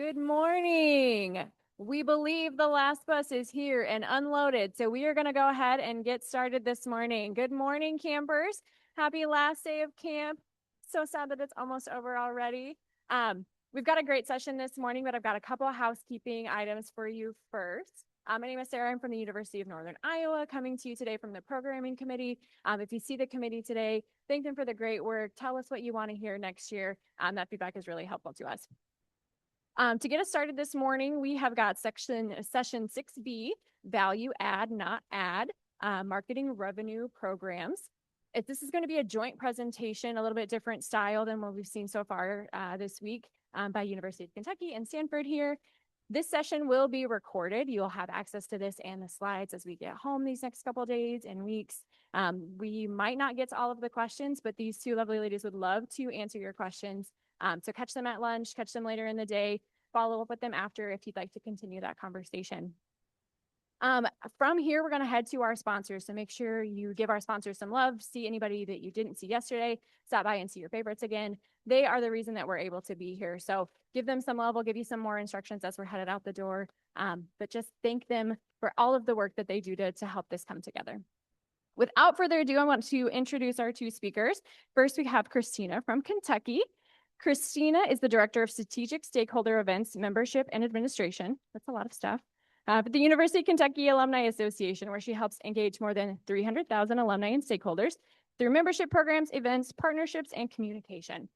Good morning. We believe the last bus is here and unloaded, so we are going to go ahead and get started this morning. Good morning, campers. Happy last day of camp. So sad that it's almost over already. We've got a great session this morning, but I've got a couple of housekeeping items for you first. My name is Sarah. I'm from the University of Northern Iowa, coming to you today from the programming committee. If you see the committee today, thank them for the great work. Tell us what you want to hear next year. That feedback is really helpful to us. To get us started this morning, we have got session 6B, value add, not add, marketing revenue programs. This is going to be a joint presentation, a little bit different style than what we've seen so far this week by University of Kentucky and Stanford here. This session will be recorded. You'll have access to this and the slides as we get home these next couple of days and weeks. We might not get to all of the questions, but these two lovely ladies would love to answer your questions. So catch them at lunch, catch them later in the day, follow up with them after if you'd like to continue that conversation. From here, we're going to head to our sponsors. So make sure you give our sponsors some love, see anybody that you didn't see yesterday, stop by and see your favorites again. They are the reason that we're able to be here. So give them some love. We'll give you some more instructions as we're headed out the door. But just thank them for all of the work that they do to help this come together. Without further ado, I want to introduce our two speakers. First, we have Christina from Kentucky. Christina is the Director of Strategic Stakeholder Events, Membership, and Administration. That's a lot of stuff. At the University of Kentucky Alumni Association, where she helps engage more than 300,000 alumni and stakeholders through membership programs, events, partnerships, and communication.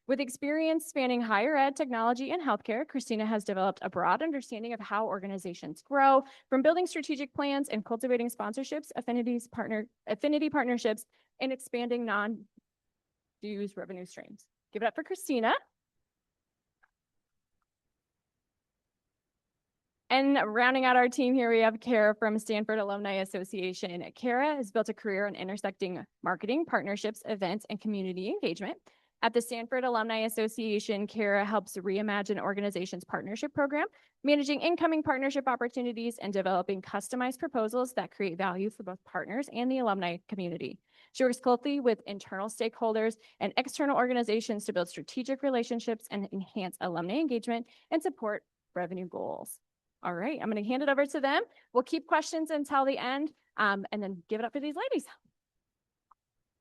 With experience spanning higher ed, technology, and healthcare, Christina has developed a broad understanding of how organizations grow, from building strategic plans and cultivating sponsorships, affinity partnerships, and expanding non-dues revenue streams. Give it up for Christina. And rounding out our team here, we have Kara from Stanford Alumni Association. Kara has built a career in intersecting marketing, partnerships, events, and community engagement. At the Stanford Alumni Association, Kara helps reimagine organizations' partnership program, managing incoming partnership opportunities, and developing customized proposals that create value for both partners and the alumni community. She works closely with internal stakeholders and external organizations to build strategic relationships and enhance alumni engagement and support revenue goals. All right, I'm going to hand it over to them. We'll keep questions until the end, and then give it up for these ladies.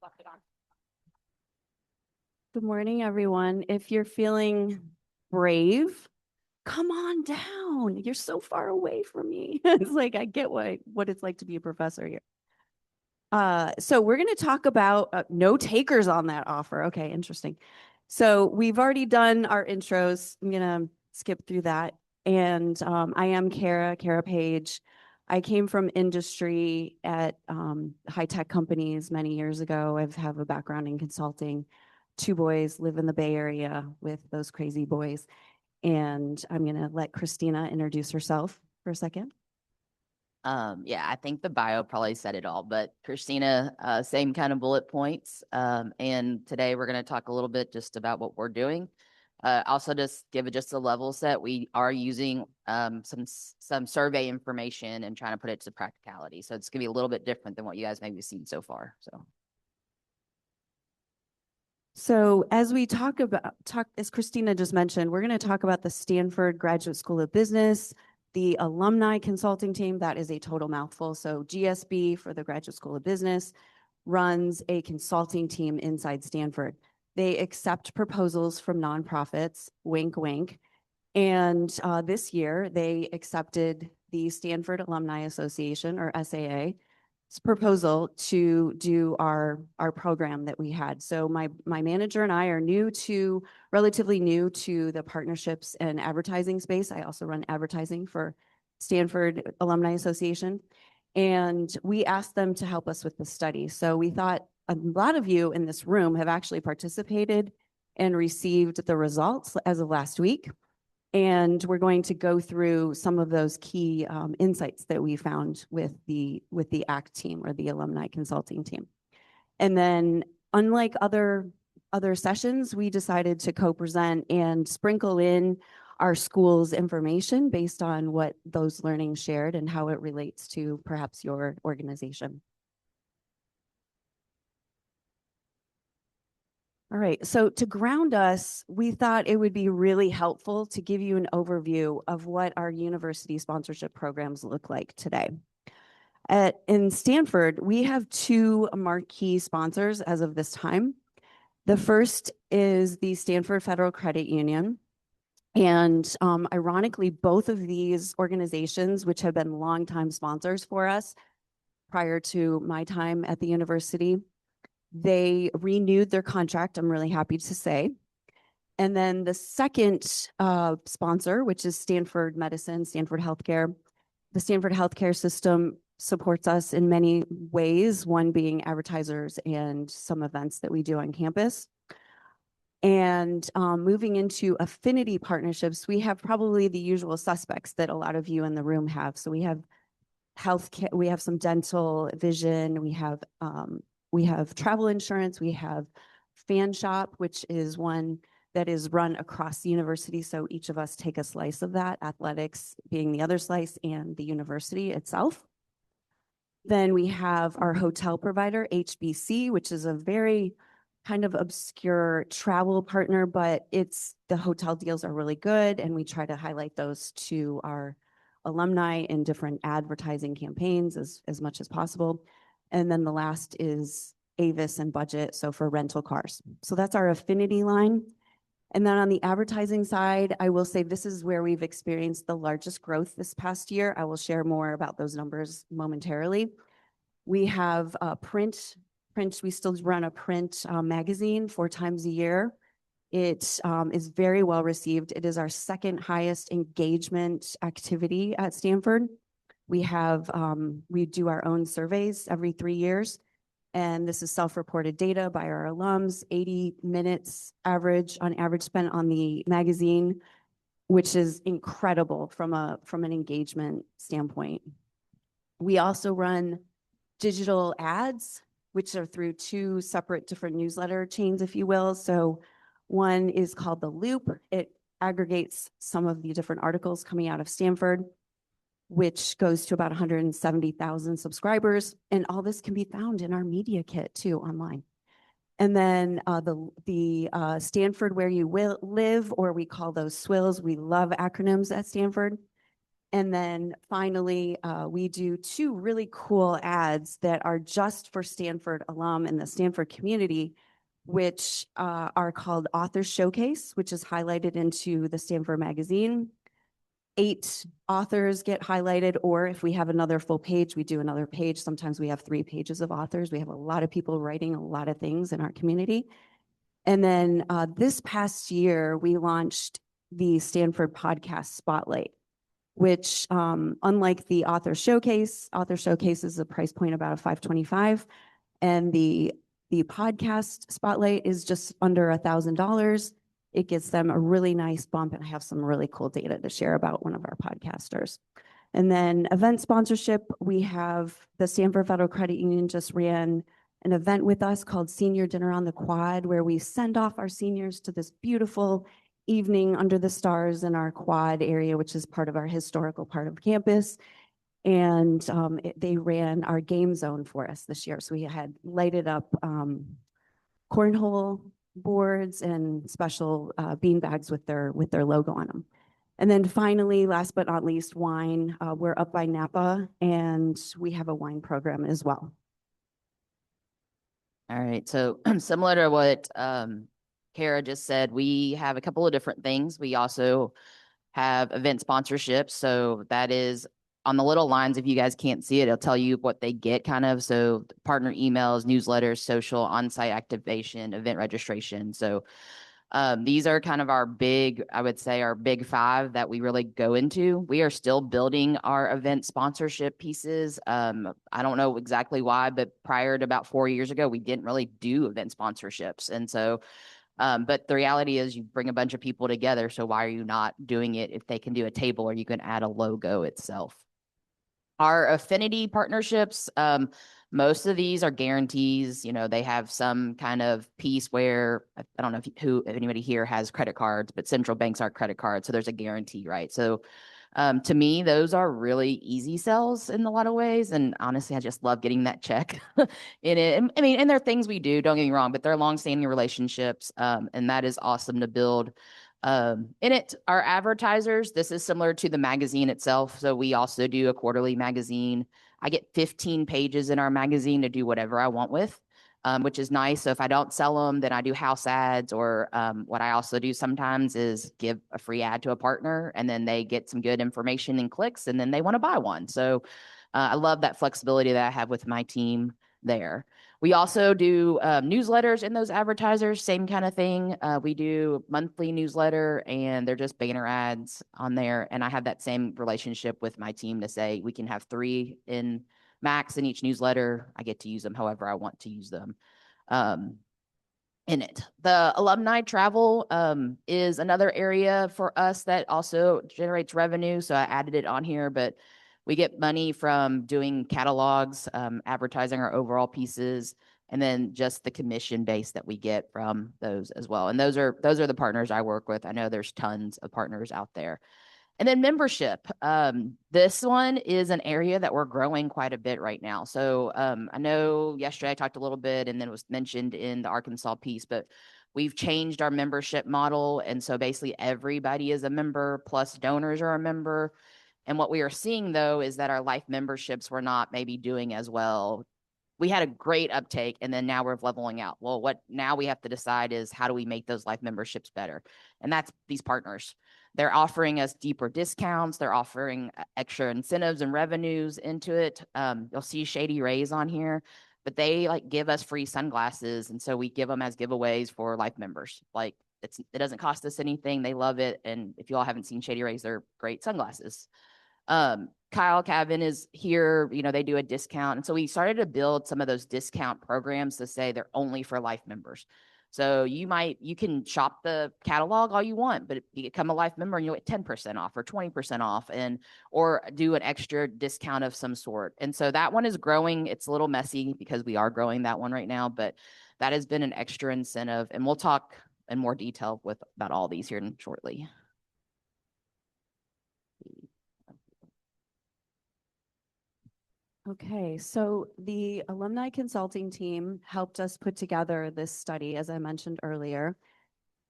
Left it on. Good morning, everyone. If you're feeling brave, come on down. You're so far away from me. It's like I get what it's like to be a professor here. So we're going to talk about no takers on that offer. Okay, interesting. So we've already done our intros. I'm going to skip through that. And I am Kara Page. I came from industry at high-tech companies many years ago. I have a background in consulting. 2 boys, live in the Bay Area with those crazy boys. And I'm going to let Christina introduce herself for a second. Yeah, I think the bio probably said it all, but Christina, same kind of bullet points. And today we're going to talk a little bit just about what we're doing. Also just give it just a level set. We are using some survey information and trying to put it to practicality. So it's going to be a little bit different than what you guys maybe seen so far. So as we as Christina just mentioned, we're going to talk about the Stanford Graduate School of Business, the alumni consulting team. That is a total mouthful. So GSB, for the Graduate School of Business, runs a consulting team inside Stanford. They accept proposals from nonprofits, wink, wink. And this year they accepted the Stanford Alumni Association, or SAA, proposal to do our program that we had. So my manager and I are relatively new to the partnerships and advertising space. I also run advertising for Stanford Alumni Association. And we asked them to help us with the study. So we thought a lot of you in this room have actually participated and received the results as of last week. And we're going to go through some of those key insights that we found with the ACT team, or the alumni consulting team. And then, unlike other sessions, we decided to co-present and sprinkle in our school's information based on what those learnings shared and how it relates to perhaps your organization. All right, so to ground us, we thought it would be really helpful to give you an overview of what our university sponsorship programs look like today. In Stanford, we have two marquee sponsors as of this time. The first is the Stanford Federal Credit Union. And ironically, both of these organizations, which have been longtime sponsors for us prior to my time at the university, they renewed their contract, I'm really happy to say. And then the second sponsor, which is Stanford Medicine, Stanford Healthcare, the Stanford Healthcare system supports us in many ways, one being advertisers and some events that we do on campus. And moving into affinity partnerships, we have probably the usual suspects that a lot of you in the room have. So we have healthcare, we have some dental, vision, we have travel insurance, we have Fan Shop, which is one that is run across the university. So each of us take a slice of that, athletics being the other slice and the university itself. Then we have our hotel provider, HBC, which is a very kind of obscure travel partner, but the hotel deals are really good. And we try to highlight those to our alumni in different advertising campaigns as much as possible. And then the last is Avis and Budget, so for rental cars. So that's our affinity line. And then on the advertising side, I will say this is where we've experienced the largest growth this past year. I will share more about those numbers momentarily. We have print. We still run a print magazine 4 times a year. It is very well received. It is our second highest engagement activity at Stanford. We do our own surveys every 3 years. And this is self-reported data by our alums, 80 minutes on average spent on the magazine, which is incredible from an engagement standpoint. We also run digital ads, which are through 2 separate different newsletter chains, if you will. So one is called The Loop. It aggregates some of the different articles coming out of Stanford, which goes to about 170,000 subscribers. And all this can be found in our media kit too online. And then the Stanford Where You Will Live, or we call those SWILs. We love acronyms at Stanford. And then finally, we do 2 really cool ads that are just for Stanford alum and the Stanford community, which are called Author Showcase, which is highlighted into the Stanford magazine. 8 authors get highlighted, or if we have another full page, we do another page. Sometimes we have 3 pages of authors. We have a lot of people writing a lot of things in our community. And then this past year, we launched the Stanford Podcast Spotlight, which unlike the Author Showcase is a price point about $525, and the Podcast Spotlight is just under $1,000. It gets them a really nice bump, and I have some really cool data to share about one of our podcasters. And then event sponsorship, we have the Stanford Federal Credit Union just ran an event with us called Senior Dinner on the Quad, where we send off our seniors to this beautiful evening under the stars in our quad area, which is part of our historical part of campus. And they ran our game zone for us this year. So we had lighted up cornhole boards and special bean bags with their logo on them. And then finally, last but not least, wine. We're up by Napa, and we have a wine program as well. All right. So similar to what Kara just said, we have a couple of different things. We also have event sponsorships. So that is on the little lines. If you guys can't see it, it'll tell you what they get kind of. So partner emails, newsletters, social, on-site activation, event registration. So these are kind of our big, I would say our big 5 that we really go into. We are still building our event sponsorship pieces. I don't know exactly why, but prior to about 4 years ago, we didn't really do event sponsorships. And so, but the reality is you bring a bunch of people together. So why are you not doing it if they can do a table or you can add a logo itself? Our affinity partnerships, most of these are guarantees. You know, they have some kind of piece where I don't know if anybody here has credit cards, but central banks are credit cards. So there's a guarantee, right? So To me, those are really easy sells in a lot of ways. And honestly, I just love getting that check in it. I mean, and there are things we do, don't get me wrong, but they're longstanding relationships. And that is awesome to build. In it, our advertisers, this is similar to the magazine itself. So we also do a quarterly magazine. I get 15 pages in our magazine to do whatever I want with. Which is nice. So if I don't sell them, then I do house ads, or what I also do sometimes is give a free ad to a partner, and then they get some good information and clicks, and then they want to buy one. So I love that flexibility that I have with my team there. We also do newsletters in those advertisers, same kind of thing. We do monthly newsletter, and they're just banner ads on there. And I have that same relationship with my team to say we can have 3 in max in each newsletter. I get to use them however I want to use them. In it. The alumni travel is another area for us that also generates revenue. So I added it on here, but we get money from doing catalogs, advertising our overall pieces, and then just the commission base that we get from those as well. And those are the partners I work with. I know there's tons of partners out there. And then membership. This one is an area that we're growing quite a bit right now. So I know yesterday I talked a little bit, and then it was mentioned in the Arkansas piece, but we've changed our membership model. And so basically everybody is a member, plus donors are a member. And what we are seeing, though, is that our life memberships were not maybe doing as well. We had a great uptake, and then now we're leveling out. Well, what now we have to decide is how do we make those life memberships better? And that's these partners. They're offering us deeper discounts. They're offering extra incentives and revenues into it. You'll see Shady Rays on here, but they like give us free sunglasses, and so we give them as giveaways for life members. Like it doesn't cost us anything. They love it, and if you all haven't seen Shady Rays, they're great sunglasses. Kyle Cavan is here, they do a discount. And so we started to build some of those discount programs to say they're only for life members. So you can shop the catalog all you want, but if you become a life member and you'll get 10% off or 20% off, or do an extra discount of some sort. And so that one is growing. It's a little messy because we are growing that one right now, but that has been an extra incentive. And we'll talk in more detail about all these here shortly. Okay, so the alumni consulting team helped us put together this study, as I mentioned earlier.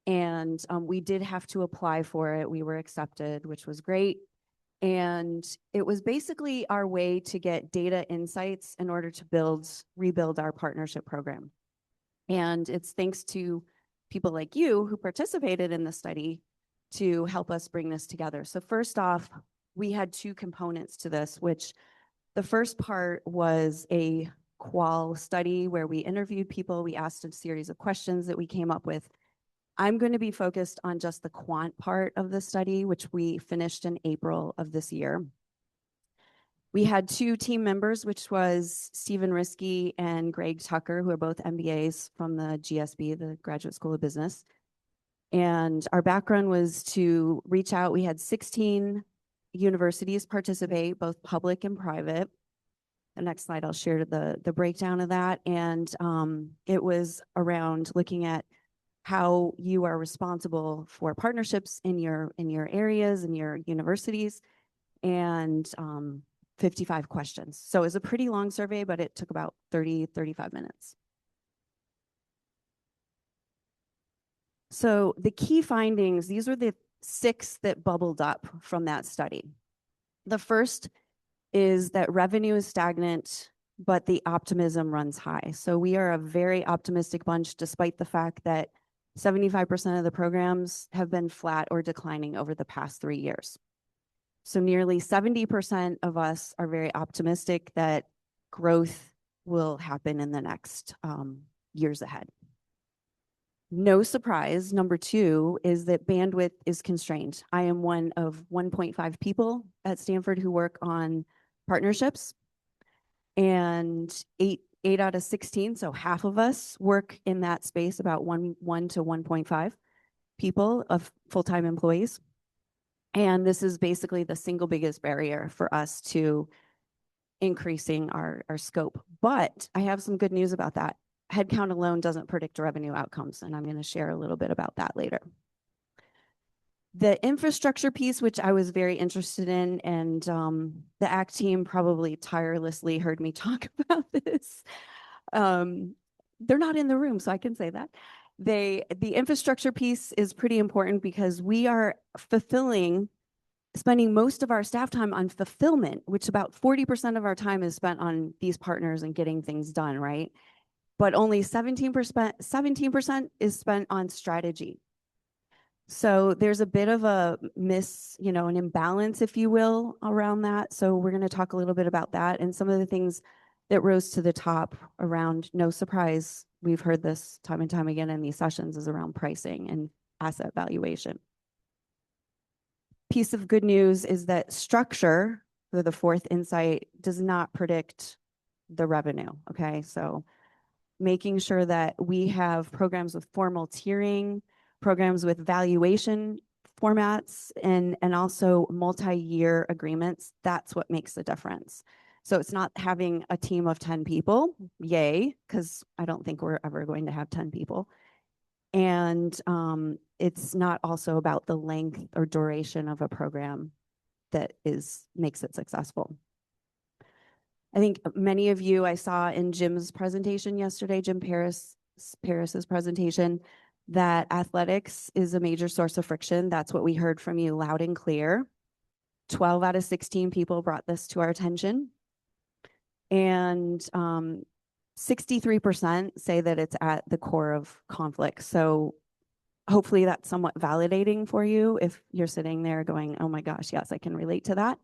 And we did have to apply for it. We were accepted, which was great. And it was basically our way to get data insights in order to rebuild our partnership program. And it's thanks to people like you who participated in the study to help us bring this together. So first off, we had 2 components to this, which the first part was a qual study where we interviewed people. We asked a series of questions that we came up with. I'm going to be focused on just the quant part of the study, which we finished in April of this year. We had 2 team members, which was Stephen Risky and Greg Tucker, who are both MBAs from the GSB, the Graduate School of Business. And our background was to reach out. We had 16 universities participate, both public and private. The next slide, I'll share the breakdown of that. And it was around looking at how you are responsible for partnerships in your areas, in your universities, and 55 questions. So it was a pretty long survey, but it took about 35 minutes. So the key findings, these were the 6 that bubbled up from that study. The first is that revenue is stagnant, but the optimism runs high. So we are a very optimistic bunch, despite the fact that 75% of the programs have been flat or declining over the past 3 years. So nearly 70% of us are very optimistic that growth will happen in the next years ahead. No surprise, number 2 is that bandwidth is constrained. I am one of 1.5 people at Stanford who work on partnerships, and 8 out of 16, so half of us work in that space, about 1 to 1.5 people of full-time employees. And this is basically the single biggest barrier for us to increasing our scope. But I have some good news about that. Headcount alone doesn't predict revenue outcomes, and I'm going to share a little bit about that later. The infrastructure piece, which I was very interested in, and the ACT team probably tirelessly heard me talk about this. They're not in the room, so I can say that. The infrastructure piece is pretty important because we are spending most of our staff time on fulfillment, which about 40% of our time is spent on these partners and getting things done, right? But only 17% is spent on strategy. So there's a bit of a an imbalance, if you will, around that. So we're going to talk a little bit about that and some of the things that rose to the top around, no surprise, we've heard this time and time again in these sessions, is around pricing and asset valuation. Piece of good news is that structure, for the fourth insight, does not predict the revenue, okay? So making sure that we have programs with formal tiering, programs with valuation formats, and also multi-year agreements, that's what makes the difference. So it's not having a team of 10 people, yay, because I don't think we're ever going to have 10 people. And it's not also about the length or duration of a program that makes it successful. I think many of you, I saw in Jim's presentation yesterday, Jim Paris's presentation, that athletics is a major source of friction. That's what we heard from you loud and clear. 12 out of 16 people brought this to our attention. And 63% say that it's at the core of conflict. So hopefully that's somewhat validating for you if you're sitting there going, oh my gosh, yes, I can relate to that.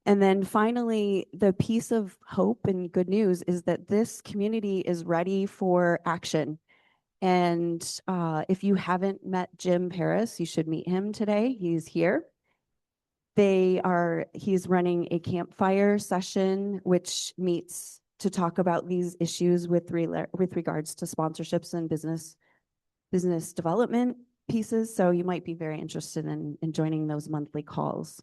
And then finally, the piece of hope and good news is that this community is ready for action. And if you haven't met Jim Paris, you should meet him today. He's here. He's running a campfire session, which meets to talk about these issues with regards to sponsorships and business development pieces. So you might be very interested in joining those monthly calls.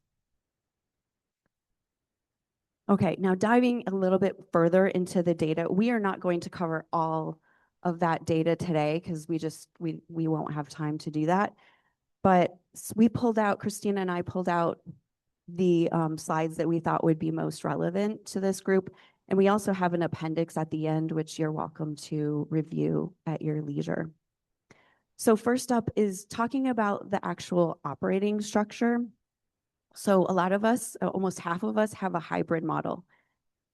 Okay, now diving a little bit further into the data, we are not going to cover all of that data today because we won't have time to do that. But Christina and I pulled out the slides that we thought would be most relevant to this group. And we also have an appendix at the end, which you're welcome to review at your leisure. So first up is talking about the actual operating structure. So a lot of us, almost half of us, have a hybrid model.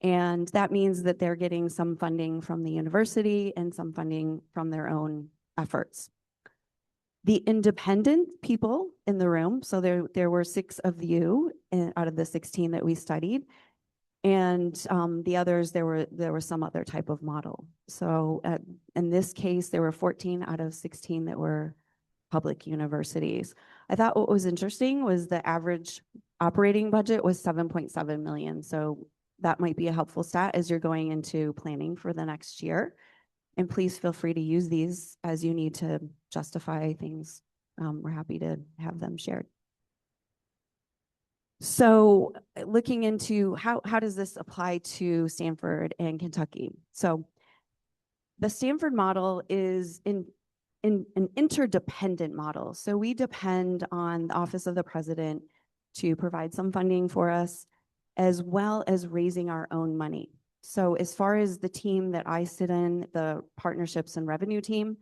And that means that they're getting some funding from the university and some funding from their own efforts. The independent people in the room, so there were 6 of you out of the 16 that we studied. And the others, there was some other type of model. So in this case, there were 14 out of 16 that were public universities. I thought what was interesting was the average operating budget was 7.7 million. So that might be a helpful stat as you're going into planning for the next year. And please feel free to use these as you need to justify things. We're happy to have them shared. So looking into how does this apply to Stanford and Kentucky? So the Stanford model is an interdependent model. So we depend on the Office of the President to provide some funding for us, as well as raising our own money. So as far as the team that I sit in, the partnerships and revenue team,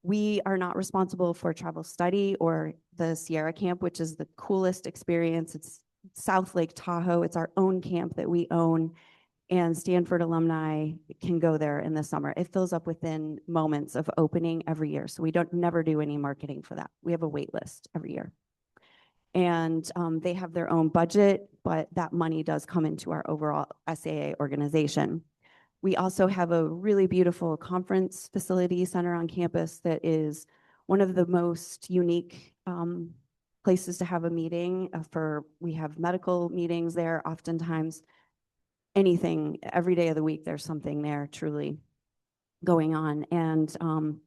we are not responsible for travel study or the Sierra Camp, which is the coolest experience. It's South Lake Tahoe. It's our own camp that we own. And Stanford alumni can go there in the summer. It fills up within moments of opening every year. So we never do any marketing for that. We have a wait list every year. And they have their own budget, but that money does come into our overall SAA organization. We also have a really beautiful conference facility center on campus that is one of the most unique places to have a meeting. We have medical meetings there oftentimes. Anything, every day of the week, there's something there truly going on. And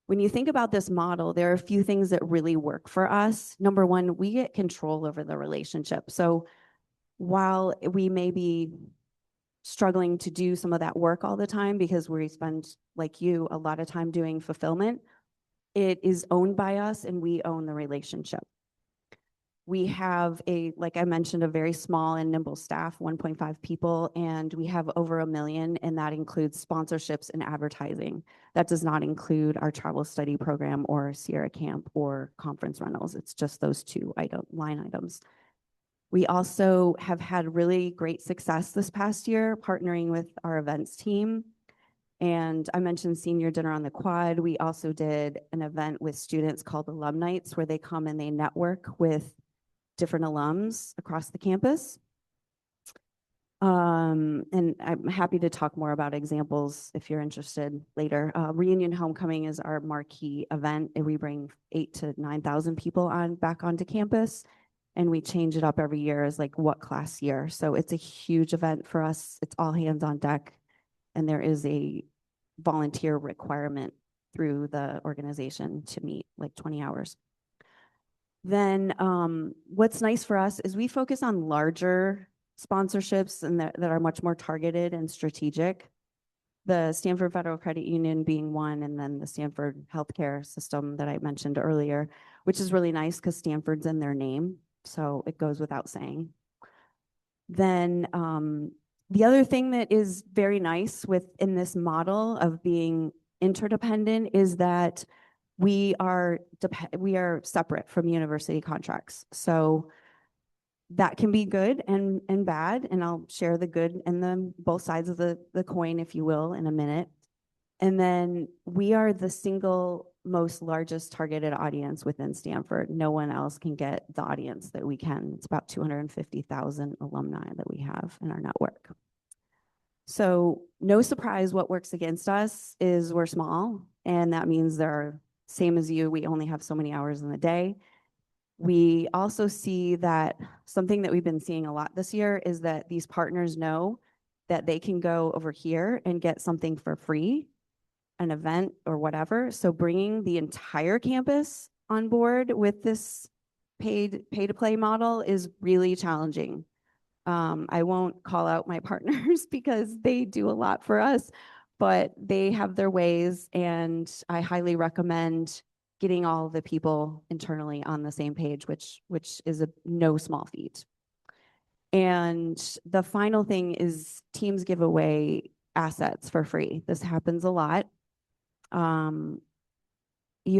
when you think about this model, there are a few things that really work for us. Number one, we get control over the relationship. So while we may be struggling to do some of that work all the time because we spend, like you, a lot of time doing fulfillment, it is owned by us and we own the relationship. We have like I mentioned, a very small and nimble staff, 1.5 people, and we have over 1 million, and that includes sponsorships and advertising. That does not include our travel study program or Sierra Camp or conference rentals. It's just those two line items. We also have had really great success this past year partnering with our events team. And I mentioned senior dinner on the quad. We also did an event with students called Alumni, where they come and they network with different alums across the campus. And I'm happy to talk more about examples if you're interested later. Reunion Homecoming is our marquee event, and we bring 8,000 to 9,000 people back onto campus, and we change it up every year as like what class year. So it's a huge event for us. It's all hands on deck, and there is a volunteer requirement through the organization to meet like 20 hours. Then what's nice for us is we focus on larger sponsorships and that are much more targeted and strategic. The Stanford Federal Credit Union being one, and then the Stanford healthcare system that I mentioned earlier, which is really nice because Stanford's in their name, so it goes without saying. Then the other thing that is very nice within this model of being interdependent is that we are separate from university contracts. So that can be good and bad, and I'll share the good and the both sides of the coin, if you will, in a minute. And then we are the single most largest targeted audience within Stanford. No one else can get the audience that we can. It's about 250,000 alumni that we have in our network. So no surprise, what works against us is we're small, and that means they're same as you. We only have so many hours in the day. We also see that something that we've been seeing a lot this year is that these partners know that they can go over here and get something for free, an event or whatever. So bringing the entire campus on board with this pay-to-play model is really challenging. I won't call out my partners because they do a lot for us, but they have their ways, and I highly recommend getting all the people internally on the same page, which is no small feat. And the final thing is teams give away assets for free. This happens a lot. You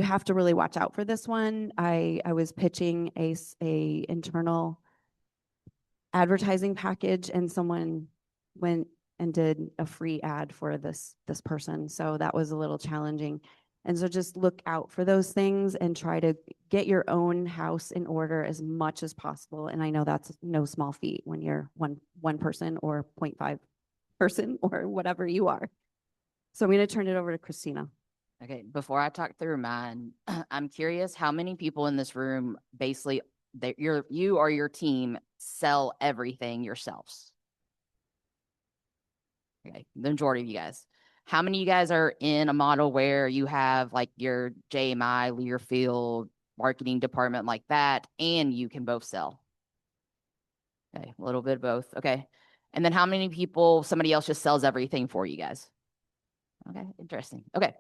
have to really watch out for this one. I was pitching a internal advertising package, and someone went and did a free ad for this person. So that was a little challenging. And so just look out for those things and try to get your own house in order as much as possible. And I know that's no small feat when you're one person or 0.5 person or whatever you are. So I'm going to turn it over to Christina. Okay, before I talk through mine, I'm curious how many people in this room basically you or your team sell everything yourselves? Okay, the majority of you guys. How many of you guys are in a model where you have like your JMI, Learfield, marketing department like that, and you can both sell? Okay, a little bit of both. Okay. And then how many people, somebody else just sells everything for you guys? Okay, interesting. Okay.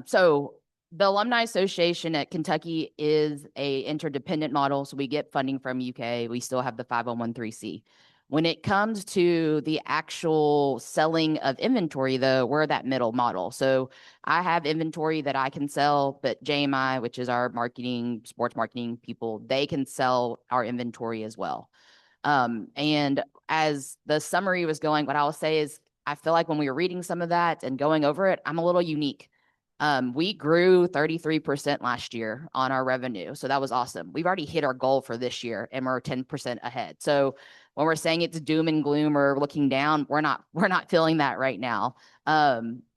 So the Alumni Association at Kentucky is a interdependent model. So we get funding from UK. We still have the 501(c). When it comes to the actual selling of inventory, though, we're that middle model. So I have inventory that I can sell, but JMI, which is our marketing, sports marketing people, they can sell our inventory as well. And as the summary was going, what I will say is I feel like when we were reading some of that and going over it, I'm a little unique. We grew 33% last year on our revenue. So that was awesome. We've already hit our goal for this year, and we're 10% ahead. So when we're saying it's doom and gloom or looking down, we're not feeling that right now.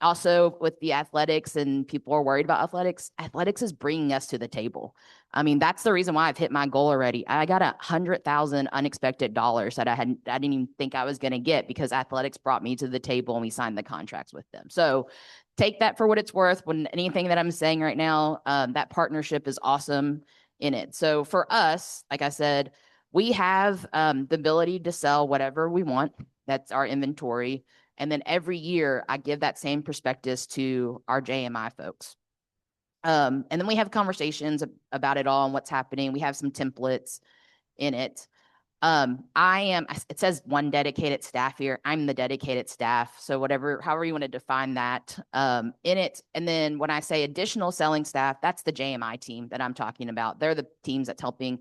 Also with the athletics, and people are worried about athletics is bringing us to the table. I mean, that's the reason why I've hit my goal already. I got $100,000 unexpected dollars that I didn't even think I was going to get, because athletics brought me to the table and we signed the contracts with them. So take that for what it's worth. When anything that I'm saying right now, that partnership is awesome in it. So for us, like I said, we have the ability to sell whatever we want. That's our inventory. And then every year I give that same prospectus to our JMI folks. And then we have conversations about it all and what's happening. We have some templates in it. It says one dedicated staff here. I'm the dedicated staff. So however you want to define that, in it. And then when I say additional selling staff, that's the JMI team that I'm talking about. They're the teams that's helping.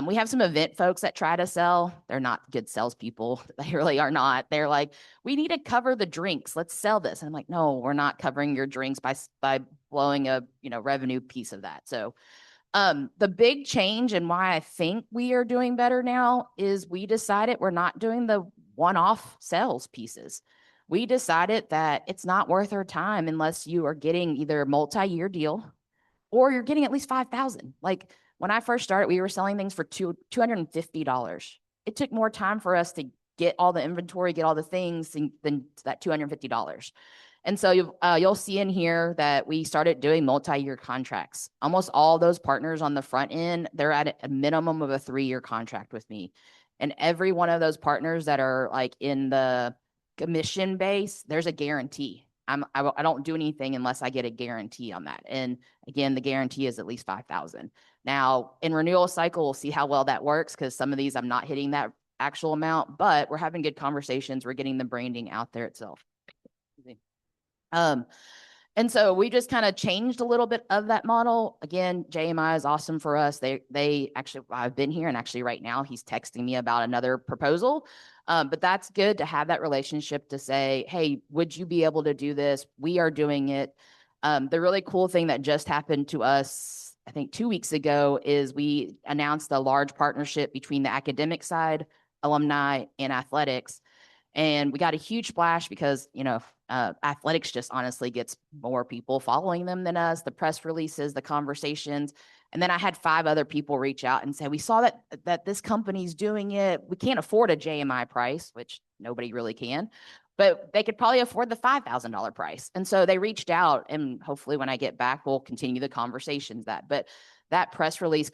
We have some event folks that try to sell. They're not good salespeople. They really are not. They're like, we need to cover the drinks. Let's sell this. And I'm like, no, we're not covering your drinks by blowing a, revenue piece of that. So the big change and why I think we are doing better now is we decided we're not doing the one-off sales pieces. We decided that it's not worth our time unless you are getting either a multi-year deal or you're getting at least 5,000. Like when I first started, we were selling things for $250. It took more time for us to get all the inventory, get all the things than that $250. And so you'll see in here that we started doing multi-year contracts. Almost all those partners on the front end, they're at a minimum of a 3-year contract with me. And every one of those partners that are like in the commission base, there's a guarantee. I don't do anything unless I get a guarantee on that. And again, the guarantee is at least 5,000. Now in renewal cycle, we'll see how well that works because some of these I'm not hitting that actual amount, but we're having good conversations. We're getting the branding out there itself. And so we just kind of changed a little bit of that model. Again, JMI is awesome for us. They actually, I've been here and actually right now he's texting me about another proposal. But that's good to have that relationship to say, hey, would you be able to do this? We are doing it. The really cool thing that just happened to us, I think 2 weeks ago, is we announced a large partnership between the academic side, alumni, and athletics. And we got a huge splash because, athletics just honestly gets more people following them than us, the press releases, the conversations. And then I had 5 other people reach out and say, we saw that this company's doing it. We can't afford a JMI price, which nobody really can, but they could probably afford the $5,000 price. And so they reached out, and hopefully when I get back, we'll continue the conversations but that press release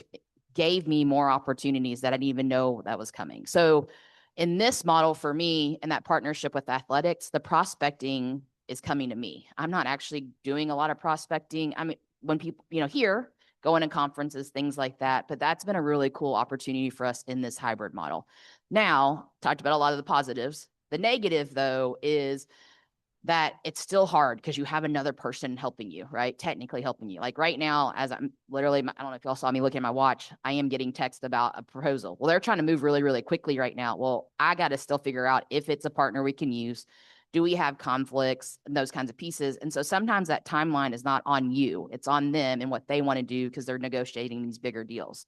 gave me more opportunities that I didn't even know that was coming. So in this model for me and that partnership with athletics, the prospecting is coming to me. I'm not actually doing a lot of prospecting. I mean, when people, here going to conferences, things like that, but that's been a really cool opportunity for us in this hybrid model. Now, talked about a lot of the positives. The negative though is that it's still hard because you have another person helping you, right? Technically helping you. Like right now, as I'm literally, I don't know if y'all saw me looking at my watch, I am getting text about a proposal. Well, they're trying to move really, really quickly right now. Well, I got to still figure out if it's a partner we can use. Do we have conflicts and those kinds of pieces? And so sometimes that timeline is not on you, it's on them and what they want to do because they're negotiating these bigger deals.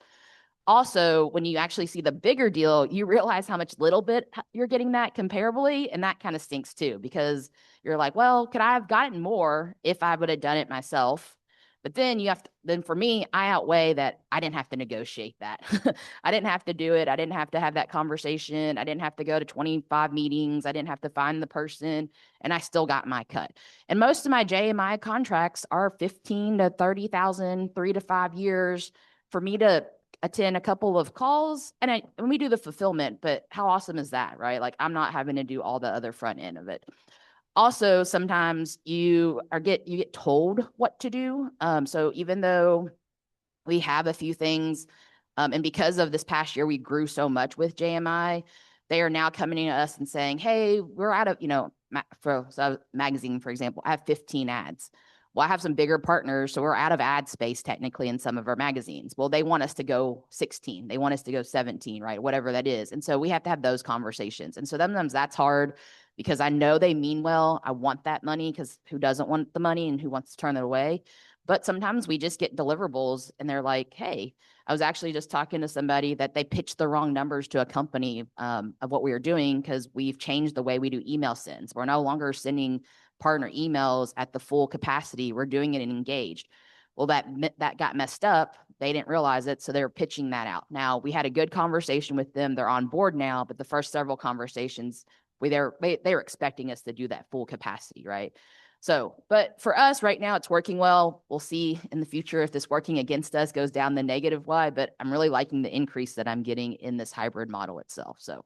Also, when you actually see the bigger deal, you realize how much little bit you're getting that comparably. And that kind of stinks too, because you're like, well, could I have gotten more if I would have done it myself? But then then for me, I outweigh that I didn't have to negotiate that. I didn't have to do it. I didn't have to have that conversation. I didn't have to go to 25 meetings. I didn't have to find the person, and I still got my cut. And most of my JMI contracts are 15 to 30,000, 3 to 5 years for me to attend a couple of calls and we do the fulfillment, but how awesome is that, right? Like I'm not having to do all the other front end of it. Also, sometimes you get told what to do. So even though we have a few things, and because of this past year, we grew so much with JMI, they are now coming to us and saying, hey, we're out of, magazine, for example, I have 15 ads. Well, I have some bigger partners, so we're out of ad space technically in some of our magazines. Well, they want us to go 16. They want us to go 17, right? Whatever that is. And so we have to have those conversations. And so sometimes that's hard because I know they mean well. I want that money because who doesn't want the money and who wants to turn it away? But sometimes we just get deliverables and they're like, hey, I was actually just talking to somebody that they pitched the wrong numbers to a company of what we were doing because we've changed the way we do email sends. We're no longer sending partner emails at the full capacity. We're doing it in Engaged. Well, that got messed up. They didn't realize it, so they were pitching that out. Now, we had a good conversation with them. They're on board now, but the first several conversations, they were expecting us to do that full capacity, right? So, but for us right now, it's working well. We'll see in the future if this working against us goes down the negative way, but I'm really liking the increase that I'm getting in this hybrid model itself. So.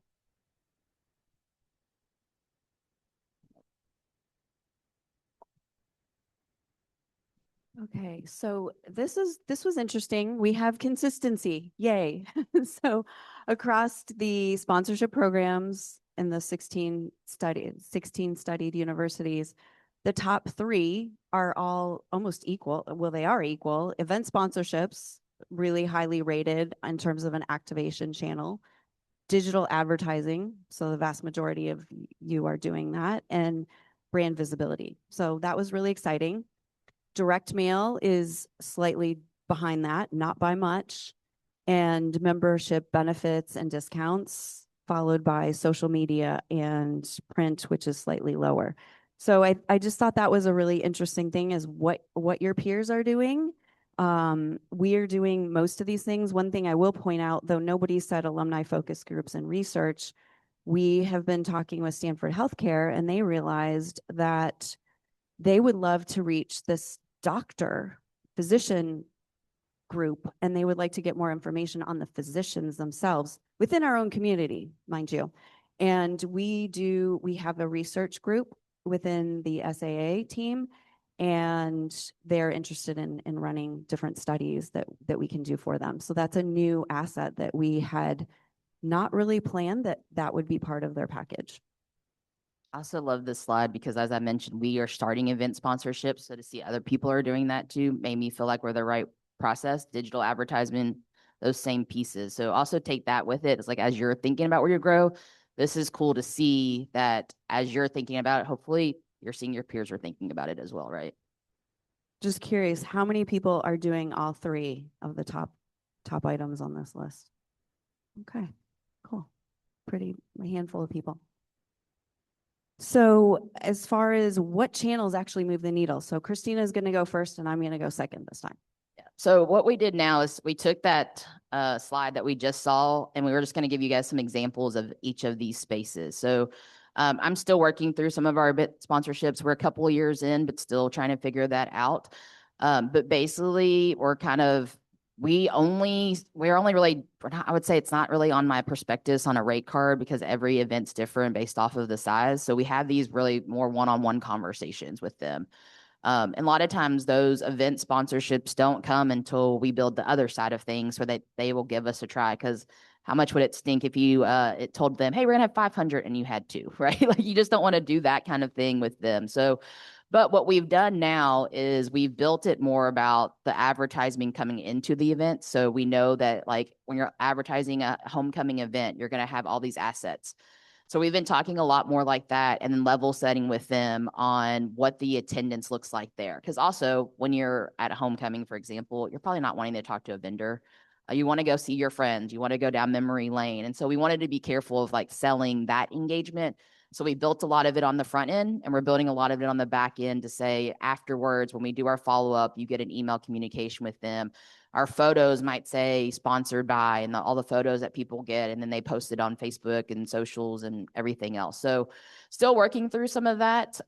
Okay, so this was interesting. We have consistency. Yay. So across the sponsorship programs in the 16 studied universities, the top 3 are all almost equal. Well, they are equal. Event sponsorships, really highly rated in terms of an activation channel. Digital advertising, so the vast majority of you are doing that, and brand visibility. So that was really exciting. Direct mail is slightly behind that, not by much, and membership benefits and discounts, followed by social media and print, which is slightly lower. So I just thought that was a really interesting thing, is what your peers are doing. We are doing most of these things. One thing I will point out, though nobody said alumni focus groups and research, we have been talking with Stanford Healthcare, and they realized that they would love to reach this physician group, and they would like to get more information on the physicians themselves within our own community, mind you. And we have a research group within the SAA team, and they're interested in running different studies that we can do for them. So that's a new asset that we had not really planned that would be part of their package. I also love this slide because, as I mentioned, we are starting event sponsorships. So to see other people are doing that too made me feel like we're the right process. Digital advertisement, those same pieces. So also take that with it. It's like, as you're thinking about where you grow, this is cool to see that as you're thinking about it, hopefully you're seeing your peers are thinking about it as well, right? Just curious, how many people are doing all 3 of the top items on this list? Okay, cool. Pretty a handful of people. So as far as what channels actually move the needle, so Christina is going to go first and I'm going to go second this time. Yeah. So what we did now is we took that slide that we just saw, and we were just going to give you guys some examples of each of these spaces. So I'm still working through some of our bit sponsorships. We're a couple of years in, but still trying to figure that out. But basically, we're only really, I would say it's not really on my prospectus on a rate card because every event's different based off of the size. So we have these really more one-on-one conversations with them. And a lot of times those event sponsorships don't come until we build the other side of things, so that they will give us a try. Because how much would it stink if you it told them, hey, we're gonna have 500 and you had 2, right? Like, you just don't want to do that kind of thing with them. So, but what we've done now is we've built it more about the advertising coming into the event. So we know that, like, when you're advertising a homecoming event, you're going to have all these assets. So we've been talking a lot more like that, and then level setting with them on what the attendance looks like there. Because also, when you're at a homecoming, for example, you're probably not wanting to talk to a vendor. You want to go see your friends. You want to go down memory lane. And so we wanted to be careful of like selling that engagement. So we built a lot of it on the front end, and we're building a lot of it on the back end to say afterwards, when we do our follow up, you get an email communication with them. Our photos might say sponsored by, and all the photos that people get, and then they post it on Facebook and socials and everything else. So still working through some of that.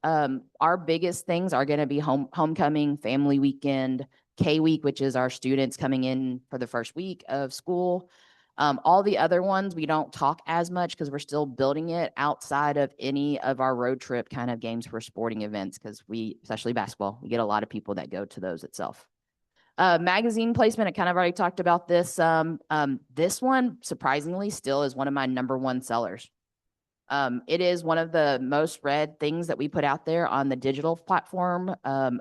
Our biggest things are going to be homecoming, family weekend, K-week, which is our students coming in for the first week of school. All the other ones, we don't talk as much because we're still building it outside of any of our road trip kind of games for sporting events, because especially basketball, we get a lot of people that go to those itself. Magazine placement, I kind of already talked about this. This one, surprisingly, still is one of my number 1 sellers. It is one of the most read things that we put out there on the digital platform,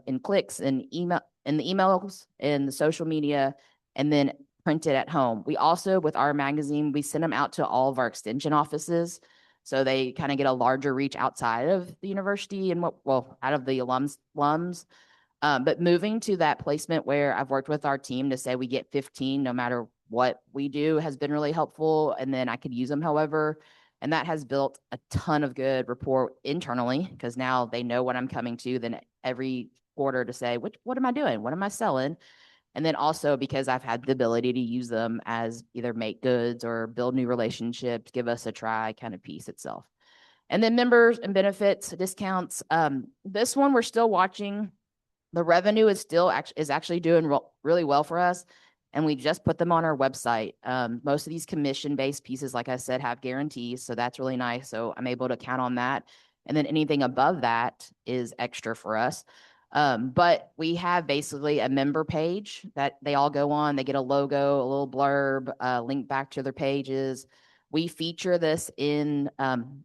in clicks and email, in the emails, in the social media, and then printed at home. We also, with our magazine, we send them out to all of our extension offices, so they kind of get a larger reach outside of the university and out of the alums. But moving to that placement where I've worked with our team to say we get 15 no matter what we do has been really helpful. And then I could use them however. And that has built a ton of good rapport internally, because now they know what I'm coming to. Then every quarter to say, what am I doing? What am I selling? And then also because I've had the ability to use them as either make goods or build new relationships, give us a try kind of piece itself. And then members and benefits, discounts. This one we're still watching. The revenue is actually doing really well for us, and we just put them on our website. Most of these commission-based pieces, like I said, have guarantees, so that's really nice. So I'm able to count on that. And then anything above that is extra for us. But we have basically a member page that they all go on. They get a logo, a little blurb, link back to their pages. We feature this in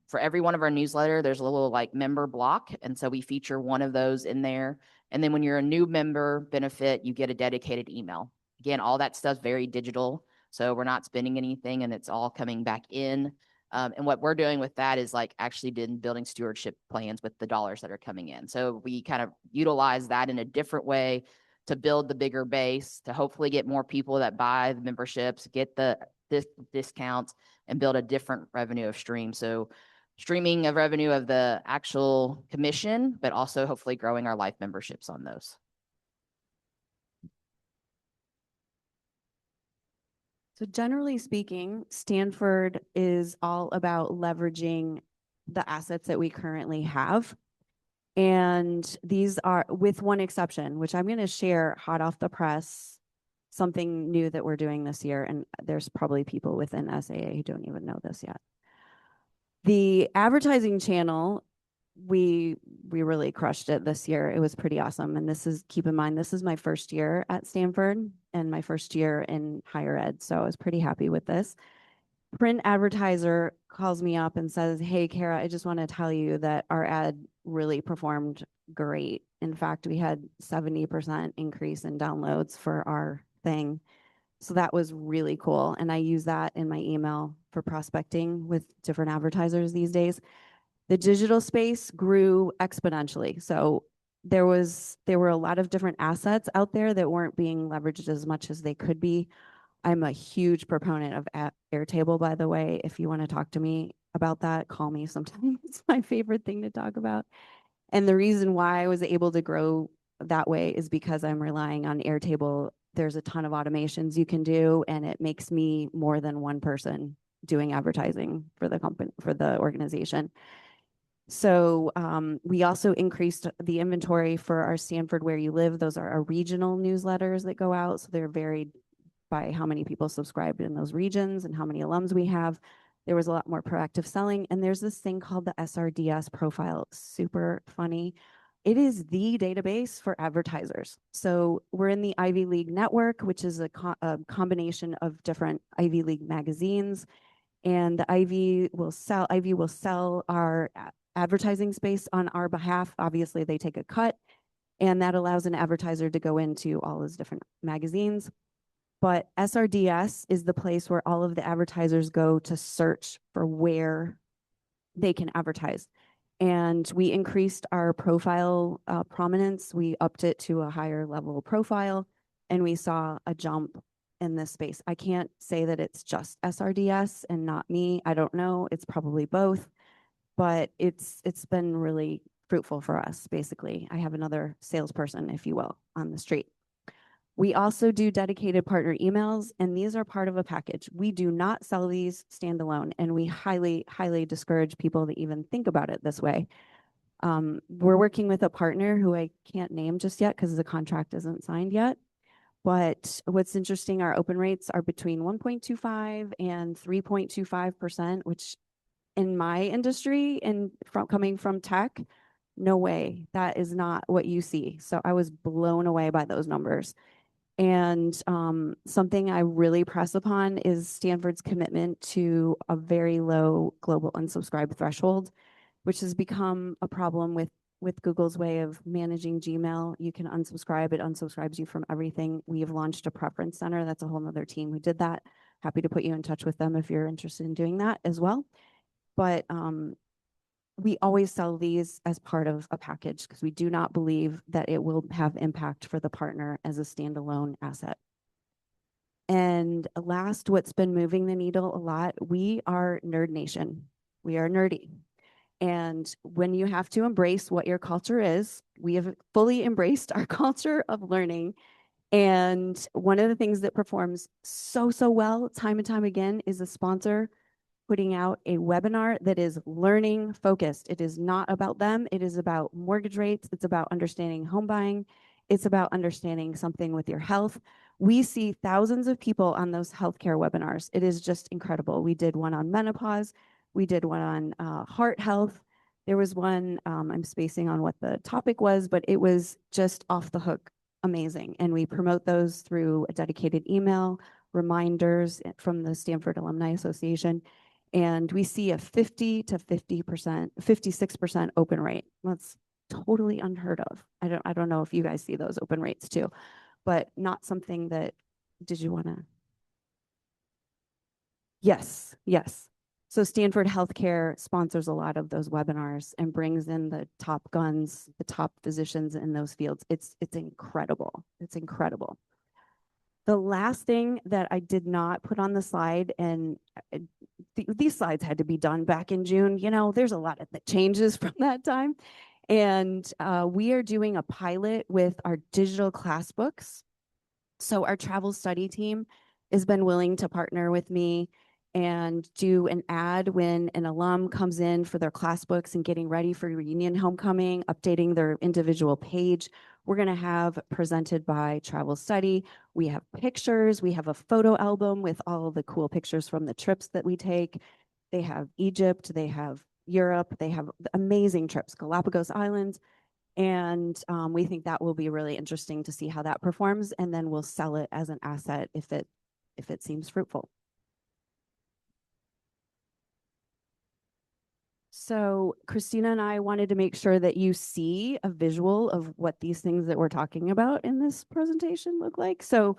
for every one of our newsletter. There's a little like member block, and so we feature one of those in there. And then when you're a new member benefit, you get a dedicated email. Again, all that stuff's very digital, so we're not spending anything, and it's all coming back in. And what we're doing with that is like actually been building stewardship plans with the dollars that are coming in. So we kind of utilize that in a different way to build the bigger base, to hopefully get more people that buy the memberships, get the discounts, and build a different revenue stream. So streaming of revenue of the actual commission, but also hopefully growing our life memberships on those. So generally speaking, Stanford is all about leveraging the assets that we currently have. And these are, with one exception, which I'm going to share hot off the press, something new that we're doing this year. And there's probably people within SAA who don't even know this yet. The advertising channel, we really crushed it this year. It was pretty awesome. And this is, keep in mind, this is my first year at Stanford and my first year in higher ed. So I was pretty happy with this. Print advertiser calls me up and says, "Hey, Kara, I just want to tell you that our ad really performed great. In fact, we had 70% increase in downloads for our thing." So that was really cool. And I use that in my email for prospecting with different advertisers these days. The digital space grew exponentially. So there were a lot of different assets out there that weren't being leveraged as much as they could be. I'm a huge proponent of Airtable, by the way. If you want to talk to me about that, call me sometime. It's my favorite thing to talk about. And the reason why I was able to grow that way is because I'm relying on Airtable. There's a ton of automations you can do, and it makes me more than one person doing advertising for the company, for the organization. So we also increased the inventory for our Stanford Where You Live. Those are our regional newsletters that go out. So they're varied by how many people subscribed in those regions and how many alums we have. There was a lot more proactive selling. And there's this thing called the SRDS profile. Super funny. It is the database for advertisers. So we're in the Ivy League network, which is a combination of different Ivy League magazines. And the Ivy will sell our advertising space on our behalf. Obviously, they take a cut, and that allows an advertiser to go into all those different magazines. But SRDS is the place where all of the advertisers go to search for where they can advertise. And we increased our profile prominence. We upped it to a higher level profile, and we saw a jump in this space. I can't say that it's just SRDS and not me. I don't know. It's probably both, but it's been really fruitful for us, basically. I have another salesperson, if you will, on the street. We also do dedicated partner emails, and these are part of a package. We do not sell these standalone, and we highly, highly discourage people to even think about it this way. We're working with a partner who I can't name just yet because the contract isn't signed yet. But what's interesting, our open rates are between 1.25 and 3.25%, which in my industry and coming from tech, no way, that is not what you see. So I was blown away by those numbers. And something I really press upon is Stanford's commitment to a very low global unsubscribe threshold, which has become a problem with Google's way of managing Gmail. You can unsubscribe, it unsubscribes you from everything. We have launched a preference center. That's a whole nother team who did that. Happy to put you in touch with them if you're interested in doing that as well. But we always sell these as part of a package because we do not believe that it will have impact for the partner as a standalone asset. And last, what's been moving the needle a lot, we are Nerd Nation. We are nerdy. And when you have to embrace what your culture is, we have fully embraced our culture of learning. And one of the things that performs so well time and time again is a sponsor putting out a webinar that is learning focused. It is not about them. It is about mortgage rates. It's about understanding home buying. It's about understanding something with your health. We see thousands of people on those healthcare webinars. It is just incredible. We did one on menopause. We did one on heart health. There was one, I'm spacing on what the topic was, but it was just off the hook amazing. And we promote those through a dedicated email, reminders from the Stanford Alumni Association. And we see a 50 to 50%, 56% open rate. That's totally unheard of. I don't know if you guys see those open rates too, but not something that, did you want to? Yes, yes. So Stanford Healthcare sponsors a lot of those webinars and brings in the top guns, the top physicians in those fields. It's incredible. It's incredible. The last thing that I did not put on the slide, and these slides had to be done back in June. You know, there's a lot of changes from that time. And we are doing a pilot with our digital class books. So our travel study team has been willing to partner with me and do an ad when an alum comes in for their class books and getting ready for reunion homecoming, updating their individual page. We're going to have presented by Travel Study. We have pictures. We have a photo album with all of the cool pictures from the trips that we take. They have Egypt. They have Europe. They have amazing trips, Galapagos Islands. And we think that will be really interesting to see how that performs. And then we'll sell it as an asset if it seems fruitful. So Christina and I wanted to make sure that you see a visual of what these things that we're talking about in this presentation look like. So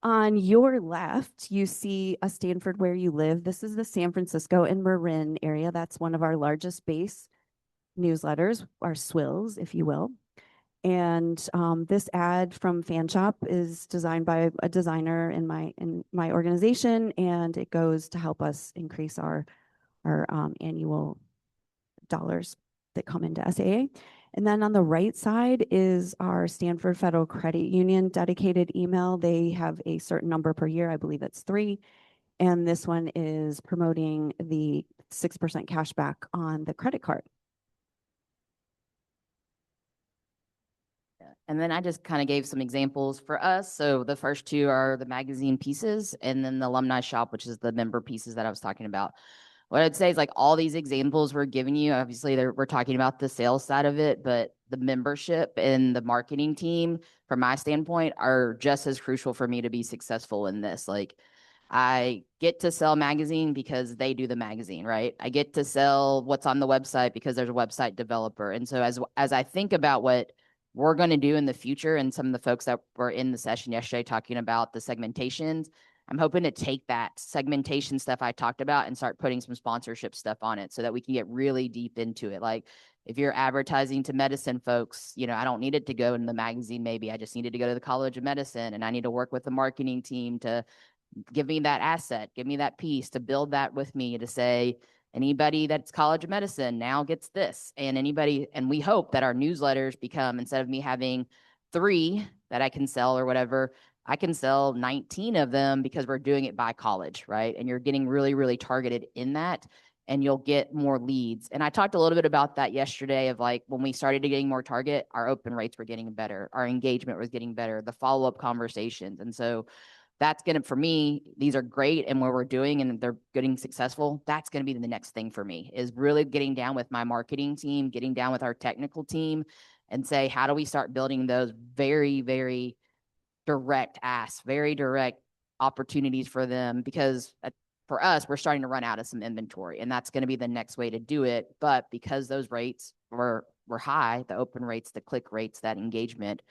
on your left, you see a Stanford Where You Live. This is the San Francisco and Marin area. That's one of our largest base newsletters, our swills, if you will. And this ad from Fan Shop is designed by a designer in my organization, and it goes to help us increase our annual dollars that come into SAA. And then on the right side is our Stanford Federal Credit Union dedicated email. They have a certain number per year. I believe it's 3. And this one is promoting the 6% cash back on the credit card. And then I just kind of gave some examples for us. So the first 2 are the magazine pieces, and then the alumni shop, which is the member pieces that I was talking about. What I'd say is, like, all these examples we're giving you, obviously we're talking about the sales side of it, but the membership and the marketing team, from my standpoint, are just as crucial for me to be successful in this. Like, I get to sell magazine because they do the magazine, right? I get to sell what's on the website because there's a website developer. And so as I think about what we're going to do in the future, and some of the folks that were in the session yesterday talking about the segmentations, I'm hoping to take that segmentation stuff I talked about and start putting some sponsorship stuff on it so that we can get really deep into it. Like, if you're advertising to medicine folks, you know, I don't need it to go in the magazine. Maybe I just needed to go to the College of Medicine, and I need to work with the marketing team to give me that asset, give me that piece, to build that with me, to say, anybody that's College of Medicine now gets this. And anybody, and we hope that our newsletters become, instead of me having 3 that I can sell or whatever, I can sell 19 of them because we're doing it by college, right? And you're getting really, really targeted in that, and you'll get more leads. And I talked a little bit about that yesterday, of like, when we started getting more target, our open rates were getting better, our engagement was getting better, the follow-up conversations. And so that's going to, for me, these are great, and what we're doing and they're getting successful, that's going to be the next thing for me, is really getting down with my marketing team, getting down with our technical team, and say, how do we start building those very, very direct asks, very direct opportunities for them? Because for us, we're starting to run out of some inventory, and that's going to be the next way to do it. But because those rates were high, the open rates, the click rates, that engagement,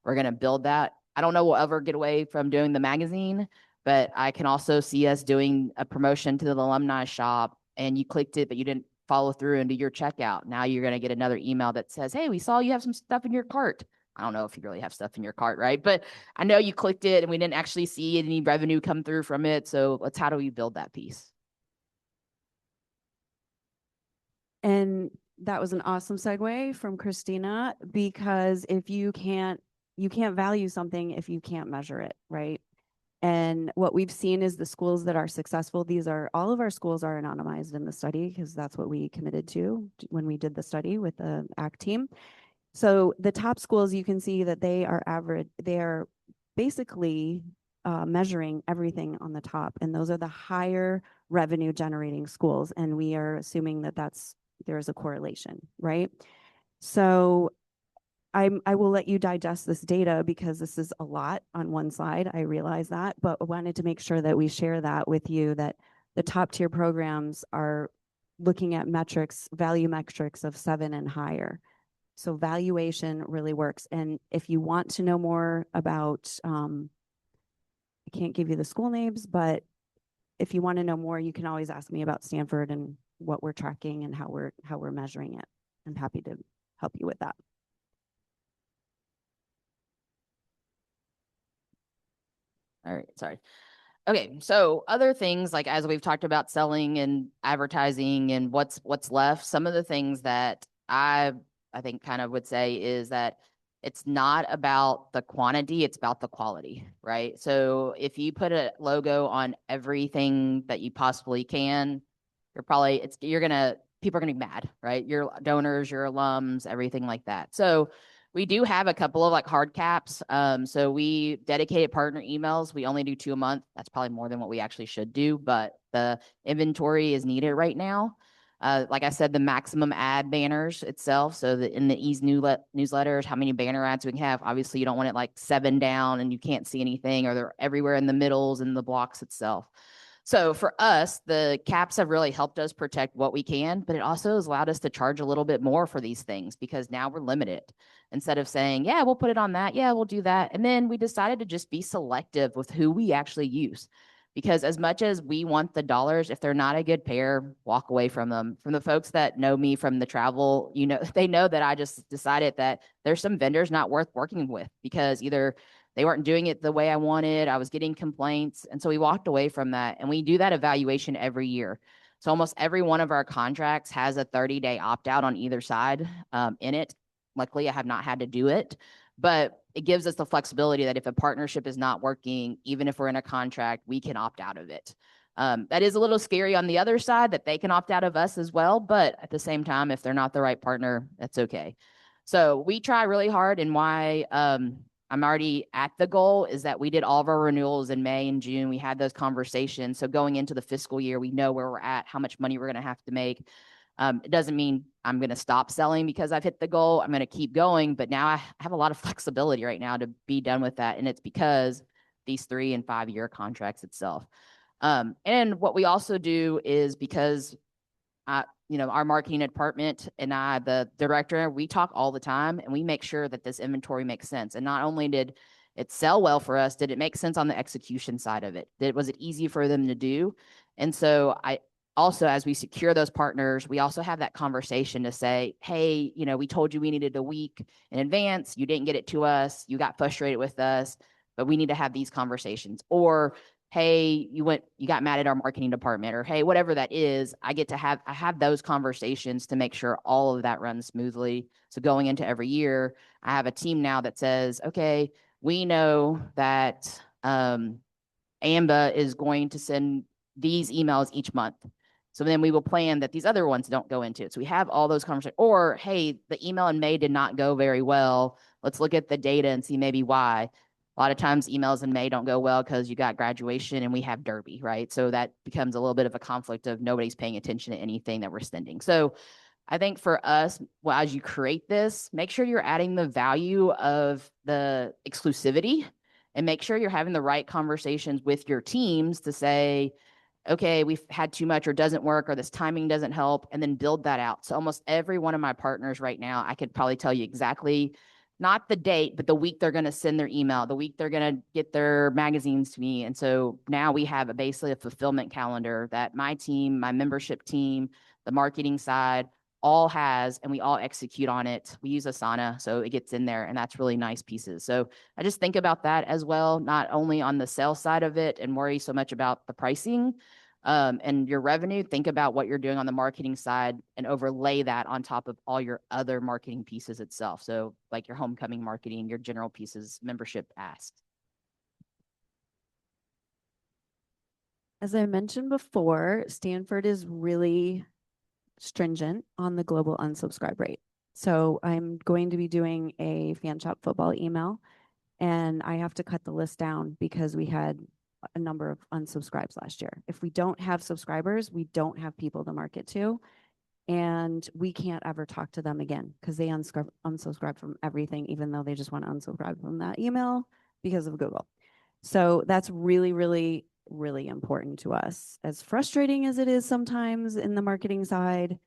we're going to build that. I don't know we'll ever get away from doing the magazine, but I can also see us doing a promotion to the alumni shop, and you clicked it, but you didn't follow through and do your checkout. Now you're going to get another email that says, hey, we saw you have some stuff in your cart. I don't know if you really have stuff in your cart, right? But I know you clicked it and we didn't actually see any revenue come through from it. So how do we build that piece? And that was an awesome segue from Christina, because if you can't value something if you can't measure it, right? And what we've seen is the schools that are successful, all of our schools are anonymized in the study, because that's what we committed to when we did the study with the ACT team. So the top schools, you can see that they are basically measuring everything on the top, and those are the higher revenue generating schools. And we are assuming that that's there's a correlation, right? So I will let you digest this data because this is a lot on one slide. I realize that, but I wanted to make sure that we share that with you, that the top tier programs are looking at metrics, value metrics of 7 and higher. So valuation really works. And if you want to know more about, I can't give you the school names, but if you want to know more, you can always ask me about Stanford and what we're tracking and how we're measuring it. I'm happy to help you with that. All right, sorry. Okay, so other things like as we've talked about selling and advertising and what's left, some of the things that I think kind of would say is that it's not about the quantity, it's about the quality, right? So if you put a logo on everything that you possibly can, people are gonna be mad, right? Your donors, your alums, everything like that. So we do have a couple of like hard caps. So we dedicated partner emails. We only do 2 a month. That's probably more than what we actually should do, but the inventory is needed right now. Like I said, the maximum ad banners itself. So in the Ease newsletters, how many banner ads we can have. Obviously, you don't want it like 7 down and you can't see anything, or they're everywhere in the middles and the blocks itself. So for us, the caps have really helped us protect what we can, but it also has allowed us to charge a little bit more for these things because now we're limited. Instead of saying, yeah, we'll put it on that. Yeah, we'll do that. And then we decided to just be selective with who we actually use. Because as much as we want the dollars, if they're not a good pair, walk away from them. From the folks that know me from the travel, they know that I just decided that there's some vendors not worth working with because either they weren't doing it the way I wanted, I was getting complaints. And so we walked away from that. And we do that evaluation every year. So almost every one of our contracts has a 30-day opt-out on either side in it. Luckily, I have not had to do it, but it gives us the flexibility that if a partnership is not working, even if we're in a contract, we can opt out of it. That is a little scary on the other side that they can opt out of us as well. But at the same time, if they're not the right partner, that's okay. So we try really hard, and why I'm already at the goal is that we did all of our renewals in May and June. We had those conversations. So going into the fiscal year, we know where we're at, how much money we're going to have to make. It doesn't mean I'm going to stop selling because I've hit the goal. I'm going to keep going, but now I have a lot of flexibility right now to be done with that. And it's because these 3 and 5 year contracts itself. And what we also do is because our marketing department and I, the director, we talk all the time and we make sure that this inventory makes sense. And not only did it sell well for us, did it make sense on the execution side of it? Was it easy for them to do? And so also, as we secure those partners, we also have that conversation to say, hey, we told you we needed a week in advance. You didn't get it to us. You got frustrated with us, but we need to have these conversations. Or, hey, you got mad at our marketing department, or hey, whatever that is, I have those conversations to make sure all of that runs smoothly. So going into every year, I have a team now that says, okay, we know that AMBA is going to send these emails each month. So then we will plan that these other ones don't go into it. So we have all those conversations. Or, hey, the email in May did not go very well. Let's look at the data and see maybe why. A lot of times emails in May don't go well because you got graduation and we have Derby, right? So that becomes a little bit of a conflict of nobody's paying attention to anything that we're sending. So I think for us, as you create this, make sure you're adding the value of the exclusivity and make sure you're having the right conversations with your teams to say, okay, we've had too much or doesn't work or this timing doesn't help, and then build that out. So almost every one of my partners right now, I could probably tell you exactly, not the date, but the week they're going to send their email, the week they're going to get their magazines to me. And so now we have basically a fulfillment calendar that my team, my membership team, the marketing side, all has, and we all execute on it. We use Asana, so it gets in there, and that's really nice pieces. So I just think about that as well, not only on the sales side of it and worry so much about the pricing and your revenue. Think about what you're doing on the marketing side and overlay that on top of all your other marketing pieces itself. So like your homecoming marketing, your general pieces, membership asks. As I mentioned before, Stanford is really stringent on the global unsubscribe rate. So I'm going to be doing a fan shop football email, and I have to cut the list down because we had a number of unsubscribes last year. If we don't have subscribers, we don't have people to market to. and we can't ever talk to them again because they unsubscribe from everything, even though they just want to unsubscribe from that email because of Google. So that's really, really, really important to us. As frustrating as it is sometimes in the marketing side,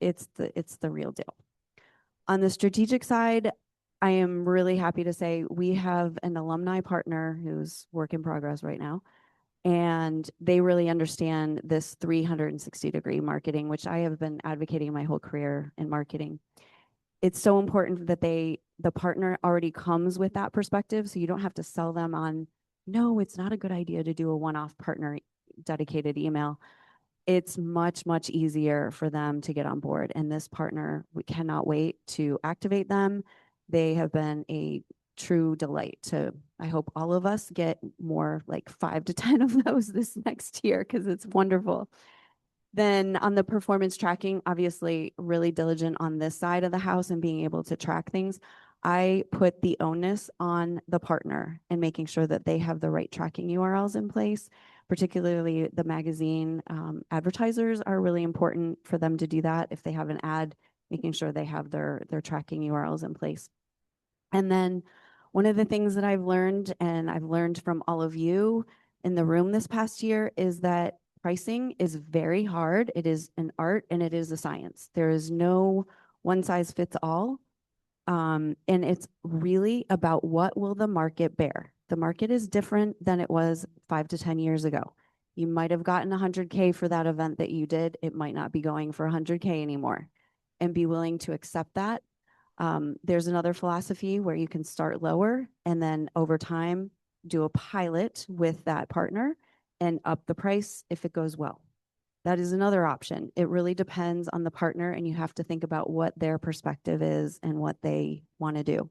it's the real deal. On the strategic side, I am really happy to say we have an alumni partner who's work in progress right now, and they really understand this 360-degree marketing, which I have been advocating my whole career in marketing. It's so important that the partner already comes with that perspective, so you don't have to sell them on, no, it's not a good idea to do a one-off partner dedicated email. It's much, much easier for them to get on board. And this partner, we cannot wait to activate them. They have been a true delight to, I hope all of us get more, like 5 to 10 of those this next year, because it's wonderful. Then on the performance tracking, obviously really diligent on this side of the house and being able to track things. I put the onus on the partner and making sure that they have the right tracking URLs in place. Particularly the magazine advertisers are really important for them to do that. If they have an ad, making sure they have their tracking URLs in place. And then one of the things that I've learned, and I've learned from all of you in the room this past year, is that pricing is very hard. It is an art and it is a science. There is no one size fits all. And it's really about what will the market bear. The market is different than it was 5 to 10 years ago. You might have gotten 100K for that event that you did. It might not be going for 100K anymore, and be willing to accept that. There's another philosophy where you can start lower and then over time do a pilot with that partner and up the price if it goes well. That is another option. It really depends on the partner, and you have to think about what their perspective is and what they want to do.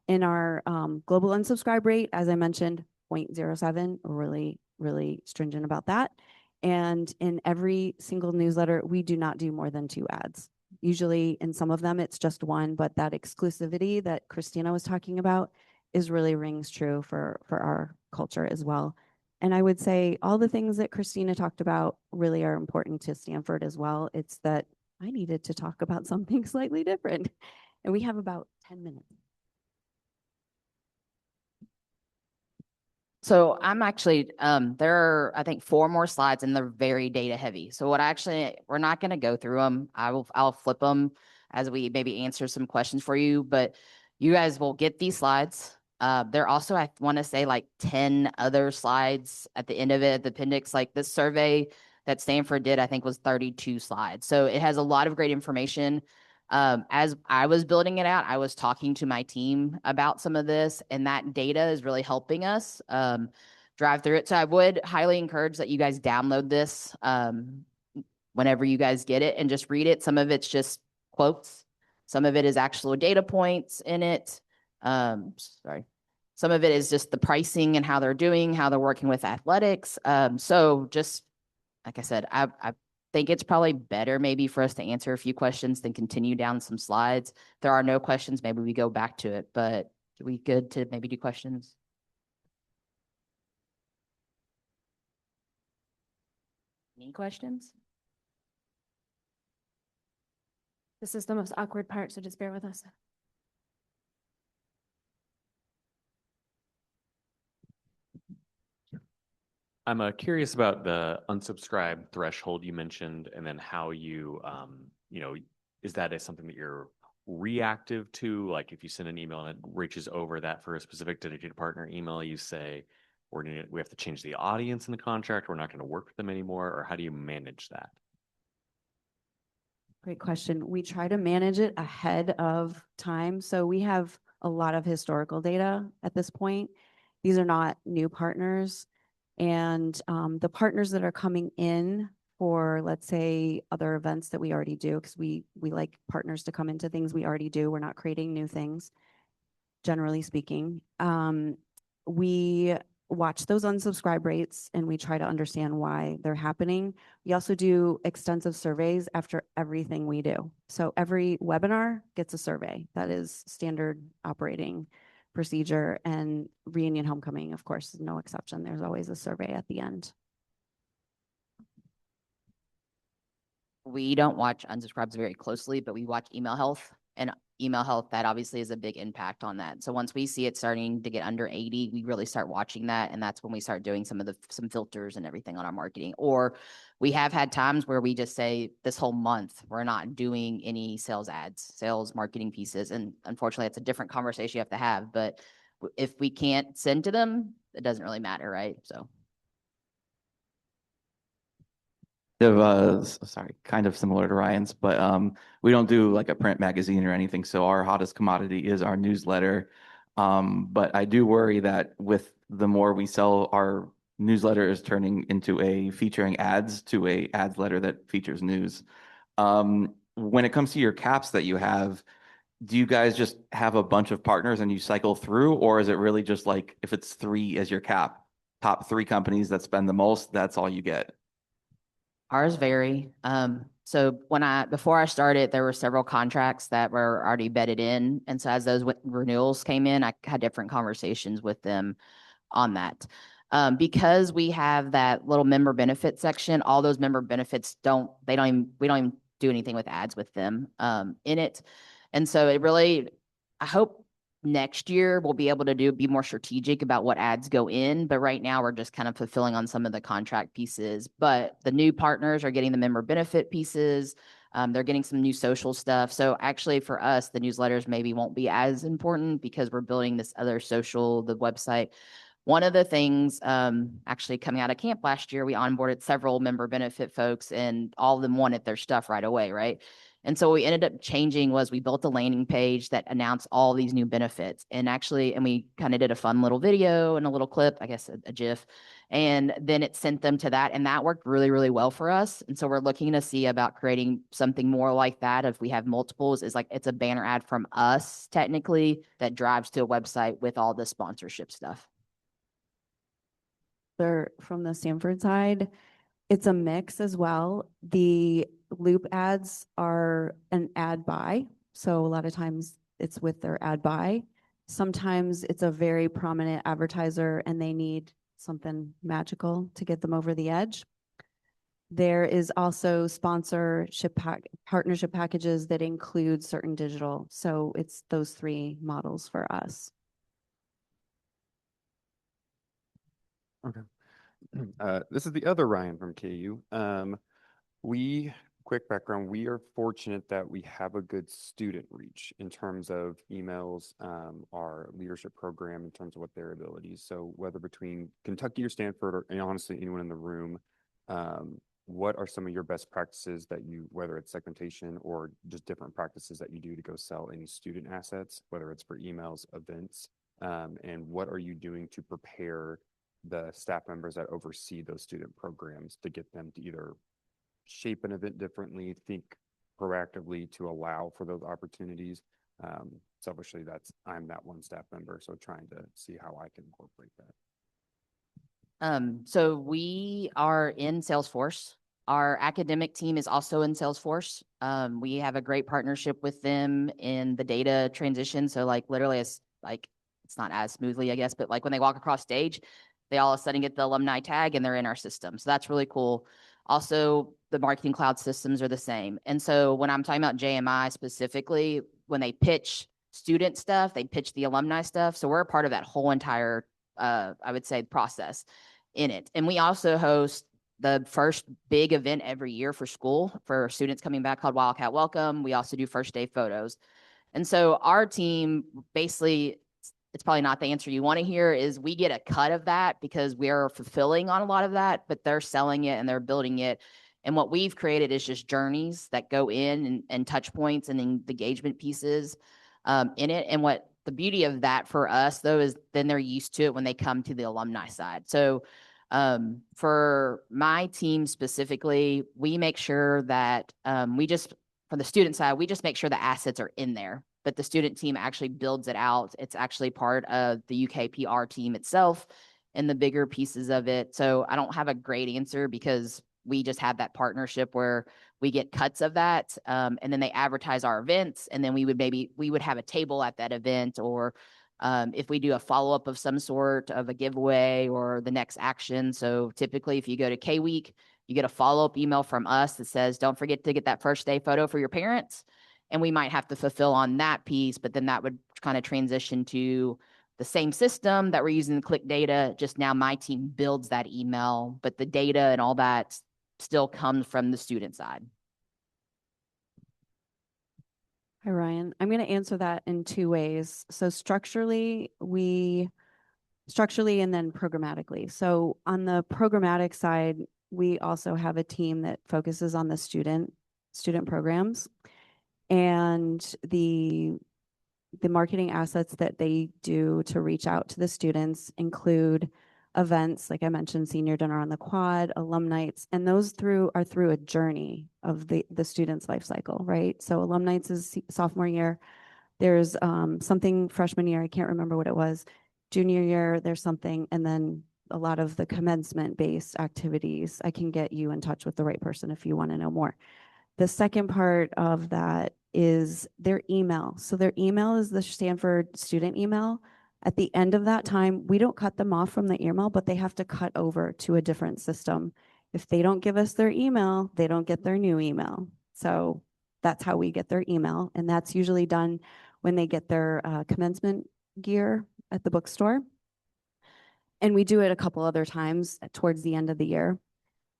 In our global unsubscribe rate, as I mentioned, 0.07, really, really stringent about that. And in every single newsletter, we do not do more than 2 ads. Usually in some of them, it's just 1, but that exclusivity that Christina was talking about is really rings true for our culture as well. And I would say all the things that Christina talked about really are important to Stanford as well. It's that I needed to talk about something slightly different. And we have about 10 minutes. So I'm actually, there are, I think, 4 more slides and they're very data heavy. So we're not going to go through them. I'll flip them as we maybe answer some questions for you, but you guys will get these slides. There also, I want to say, like 10 other slides at the end of it, the appendix. Like this survey that Stanford did, I think was 32 slides. So it has a lot of great information. As I was building it out, I was talking to my team about some of this, and that data is really helping us drive through it. So I would highly encourage that you guys download this whenever you guys get it and just read it. Some of it's just quotes. Some of it is actual data points in it. Sorry. Some of it is just the pricing and how they're doing, how they're working with athletics. So just like I said, I think it's probably better maybe for us to answer a few questions than continue down some slides. If there are no questions, maybe we go back to it, but are we good to maybe do questions? Any questions? This is the most awkward part, so just bear with us. I'm curious about the unsubscribe threshold you mentioned, and then how you, is that something that you're reactive to? Like if you send an email and it reaches over that for a specific dedicated partner email, you say, we have to change the audience in the contract. We're not going to work with them anymore. Or how do you manage that? Great question. We try to manage it ahead of time. So we have a lot of historical data at this point. These are not new partners. And the partners that are coming in for, let's say, other events that we already do, because we like partners to come into things we already do. We're not creating new things, generally speaking. We watch those unsubscribe rates and we try to understand why they're happening. We also do extensive surveys after everything we do. So every webinar gets a survey. That is standard operating procedure, and reunion homecoming, of course, is no exception. There's always a survey at the end. we don't watch unsubscribes very closely, but we watch email health, and email health, that obviously is a big impact on that. So once we see it starting to get under 80, we really start watching that. And that's when we start doing some filters and everything on our marketing. Or we have had times where we just say this whole month, we're not doing any sales ads, sales marketing pieces. And unfortunately, it's a different conversation you have to have. But if we can't send to them, it doesn't really matter, right? So. Sorry, kind of similar to Ryan's, but we don't do like a print magazine or anything. So our hottest commodity is our newsletter. But I do worry that with the more we sell, our newsletter is turning into a featuring ads to a ads letter that features news. When it comes to your caps that you have, do you guys just have a bunch of partners and you cycle through, or is it really just like if it's 3 as your cap, top 3 companies that spend the most, that's all you get? Ours vary. So before I started, there were several contracts that were already bedded in. And so as those renewals came in, I had different conversations with them on that. Because we have that little member benefit section, all those member benefits we don't even do anything with ads with them in it. And so I hope next year we'll be able to be more strategic about what ads go in. But right now we're just kind of fulfilling on some of the contract pieces. But the new partners are getting the member benefit pieces. They're getting some new social stuff. So actually for us, the newsletters maybe won't be as important because we're building this other social, the website. One of the things actually coming out of camp last year, we onboarded several member benefit folks and all of them wanted their stuff right away, right? And so what we ended up changing was we built a landing page that announced all these new benefits. And we kind of did a fun little video and a little clip, I guess a GIF. And then it sent them to that. And that worked really, really well for us. And so we're looking to see about creating something more like that. If we have multiples, it's a banner ad from us technically that drives to a website with all the sponsorship stuff. From the Stanford side, it's a mix as well. The loop ads are an ad buy. So a lot of times it's with their ad buy. Sometimes it's a very prominent advertiser and they need something magical to get them over the edge. There is also partnership packages that include certain digital. So it's those 3 models for us. Okay. This is the other Ryan from KU. Quick background, we are fortunate that we have a good student reach in terms of emails, our leadership program in terms of what their abilities. So whether between Kentucky or Stanford or and honestly anyone in the room, what are some of your best practices whether it's segmentation or just different practices that you do to go sell any student assets, whether it's for emails, events, and what are you doing to prepare the staff members that oversee those student programs to get them to either shape an event differently, think proactively to allow for those opportunities. Selfishly, I'm that one staff member, so trying to see how I can incorporate that. So we are in Salesforce. Our academic team is also in Salesforce. We have a great partnership with them in the data transition. So literally it's not as smoothly, I guess, but when they walk across stage, they all of a sudden get the alumni tag and they're in our system. So that's really cool. Also, the marketing cloud systems are the same. And so when I'm talking about JMI specifically, when they pitch student stuff, they pitch the alumni stuff. So we're a part of that whole entire, I would say, process in it. And we also host the first big event every year for school for students coming back called Wildcat Welcome. We also do first day photos. And so our team basically, it's probably not the answer you want to hear, is we get a cut of that because we're fulfilling on a lot of that, but they're selling it and they're building it. And what we've created is just journeys that go in and touch points and engagement pieces in it. And what the beauty of that for us, though, is then they're used to it when they come to the alumni side. So for my team specifically, we make sure that from the student side, we just make sure the assets are in there. But the student team actually builds it out. It's actually part of the UK PR team itself and the bigger pieces of it. So I don't have a great answer because we just have that partnership where we get cuts of that. And then they advertise our events. And then we would have a table at that event, or if we do a follow-up of some sort of a giveaway or the next action. So typically if you go to K Week, You get a follow-up email from us that says, don't forget to get that first day photo for your parents. And we might have to fulfill on that piece, but then that would kind of transition to the same system that we're using to click data. Just now my team builds that email, but the data and all that still comes from the student side. Hi, Ryan. I'm going to answer that in two ways. So structurally and then programmatically. So on the programmatic side, we also have a team that focuses on the student programs, and the marketing assets that they do to reach out to the students include events, like I mentioned, senior dinner on the quad, alumni, and those are through a journey of the student's life cycle, right? So alumni is sophomore year. There's something freshman year, I can't remember what it was. Junior year, there's something, and then a lot of the commencement-based activities. I can get you in touch with the right person if you want to know more. The second part of that is their email. So their email is the Stanford student email. At the end of that time, we don't cut them off from the email, but they have to cut over to a different system. If they don't give us their email, they don't get their new email. So that's how we get their email. And that's usually done when they get their commencement gear at the bookstore. And we do it a couple other times towards the end of the year.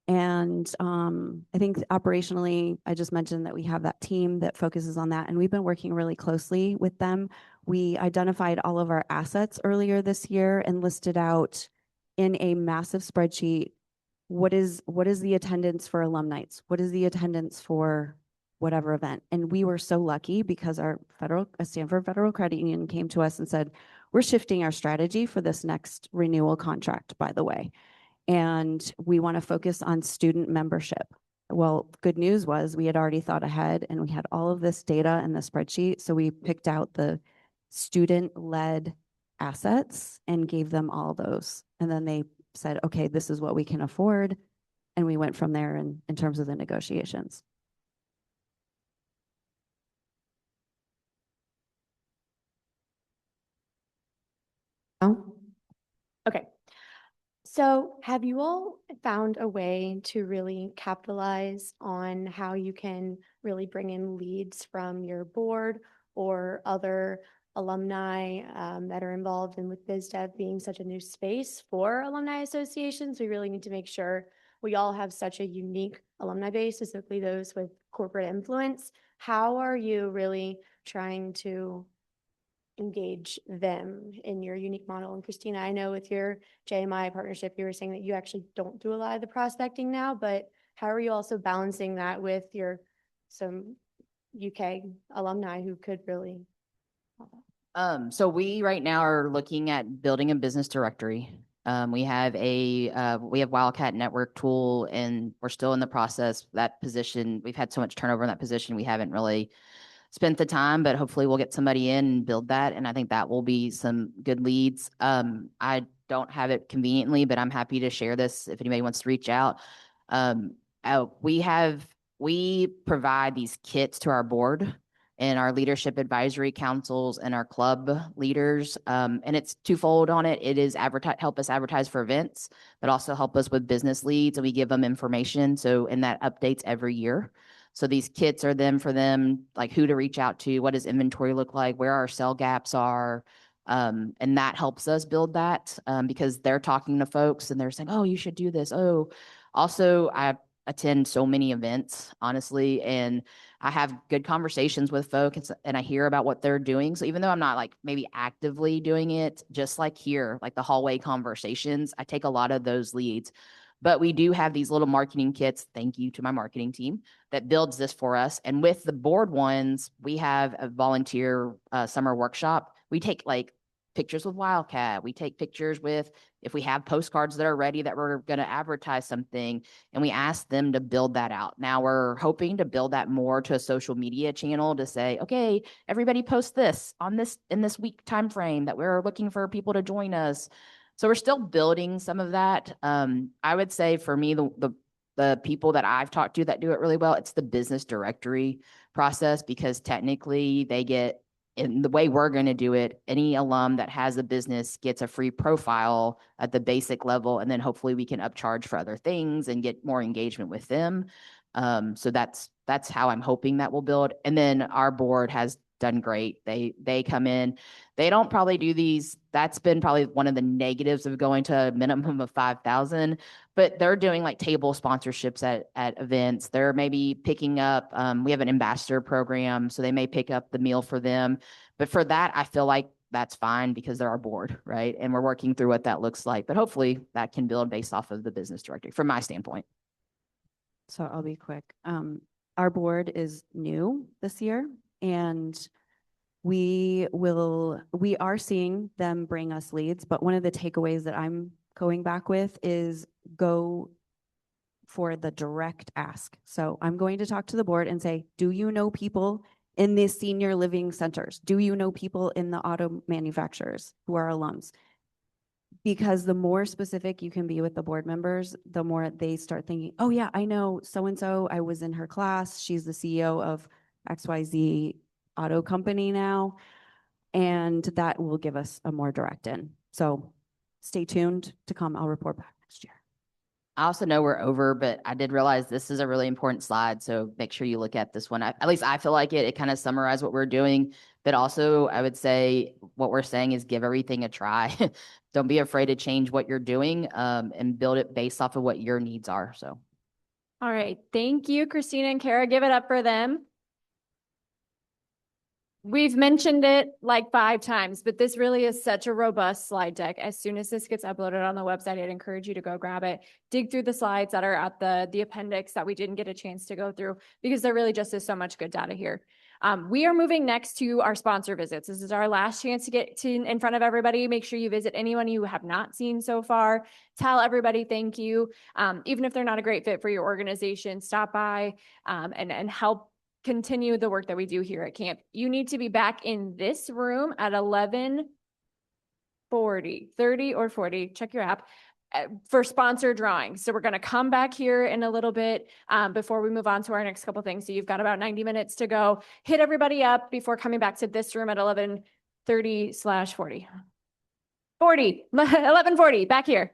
And I think operationally, I just mentioned that we have that team that focuses on that, and we've been working really closely with them. We identified all of our assets earlier this year and listed out in a massive spreadsheet what is the attendance for alumni? What is the attendance for whatever event? And we were so lucky because our Stanford Federal Credit Union came to us and said, we're shifting our strategy for this next renewal contract, by the way. And we want to focus on student membership. Well, good news was we had already thought ahead and we had all of this data in the spreadsheet. So we picked out the student-led assets and gave them all those. And then they said, okay, this is what we can afford. And we went from there in terms of the negotiations. Oh, okay. So have you all found a way to really capitalize on how you can really bring in leads from your board or other alumni that are involved in with BizDev being such a new space for alumni associations? We really need to make sure we all have such a unique alumni base, specifically those with corporate influence. How are you really trying to engage them in your unique model? And Christina, I know with your JMI partnership, you were saying that you actually don't do a lot of the prospecting now, but how are you also balancing that with some UK alumni who could really? So we right now are looking at building a business directory. We have Wildcat Network tool, and we're still in the process. That position, we've had so much turnover in that position, we haven't really spent the time, but hopefully we'll get somebody in and build that. And I think that will be some good leads. I don't have it conveniently, but I'm happy to share this if anybody wants to reach out. We provide these kits to our board and our leadership advisory councils and our club leaders. And it's twofold on it. It is help us advertise for events, but also help us with business leads. And we give them information. And that updates every year. So these kits are for them, like who to reach out to, what does inventory look like, where our sell gaps are. And that helps us build that because they're talking to folks and they're saying, oh, you should do this. Oh, also, I attend so many events, honestly, and I have good conversations with folks and I hear about what they're doing. So even though I'm not like maybe actively doing it, just like here, like the hallway conversations, I take a lot of those leads. But we do have these little marketing kits, thank you to my marketing team, that builds this for us. And with the board ones, we have a volunteer summer workshop. We take like pictures with Wildcat. We take pictures with, if we have postcards that are ready that we're going to advertise something, and we ask them to build that out. Now we're hoping to build that more to a social media channel to say, okay, everybody post this in this week time frame that we're looking for people to join us. So we're still building some of that. I would say for me, the people that I've talked to that do it really well, it's the business directory process, because technically they get in the way we're going to do it, any alum that has a business gets a free profile at the basic level, and then hopefully we can upcharge for other things and get more engagement with them. So that's how I'm hoping that will build. And then our board has done great. They come in. They don't probably do these. That's been probably one of the negatives of going to a minimum of 5,000, but they're doing like table sponsorships at events. They're maybe picking up, we have an ambassador program, so they may pick up the meal for them. But for that, I feel like that's fine because they're our board, right? And we're working through what that looks like. But hopefully that can build based off of the business directory from my standpoint. So I'll be quick. Our board is new this year, and we are seeing them bring us leads, but one of the takeaways that I'm going back with is go for the direct ask. So I'm going to talk to the board and say, do you know people in the senior living centers? Do you know people in the auto manufacturers who are alums? Because the more specific you can be with the board members, the more they start thinking, oh yeah, I know so-and-so, I was in her class, she's the CEO of XYZ auto company now, and that will give us a more direct in. So stay tuned to come. I'll report back next year. I also know we're over, but I did realize this is a really important slide. So make sure you look at this one. At least I feel like it kind of summarized what we're doing. But also, I would say what we're saying is give everything a try. Don't be afraid to change what you're doing and build it based off of what your needs are. So. All right. Thank you, Christina and Kara. Give it up for them. We've mentioned it like 5 times, but this really is such a robust slide deck. As soon as this gets uploaded on the website, I'd encourage you to go grab it, dig through the slides that are at the appendix that we didn't get a chance to go through, because there really just is so much good data here. We are moving next to our sponsor visits. This is our last chance to get in front of everybody. Make sure you visit anyone you have not seen so far. Tell everybody thank you. Even if they're not a great fit for your organization, stop by and help continue the work that we do here at camp. You need to be back in this room at 11:40, 30 or 40, check your app, for sponsor drawings. So we're going to come back here in a little bit before we move on to our next couple things. So you've got about 90 minutes to go. Hit everybody up before coming back to this room at 11:30/40. 11:40, back here.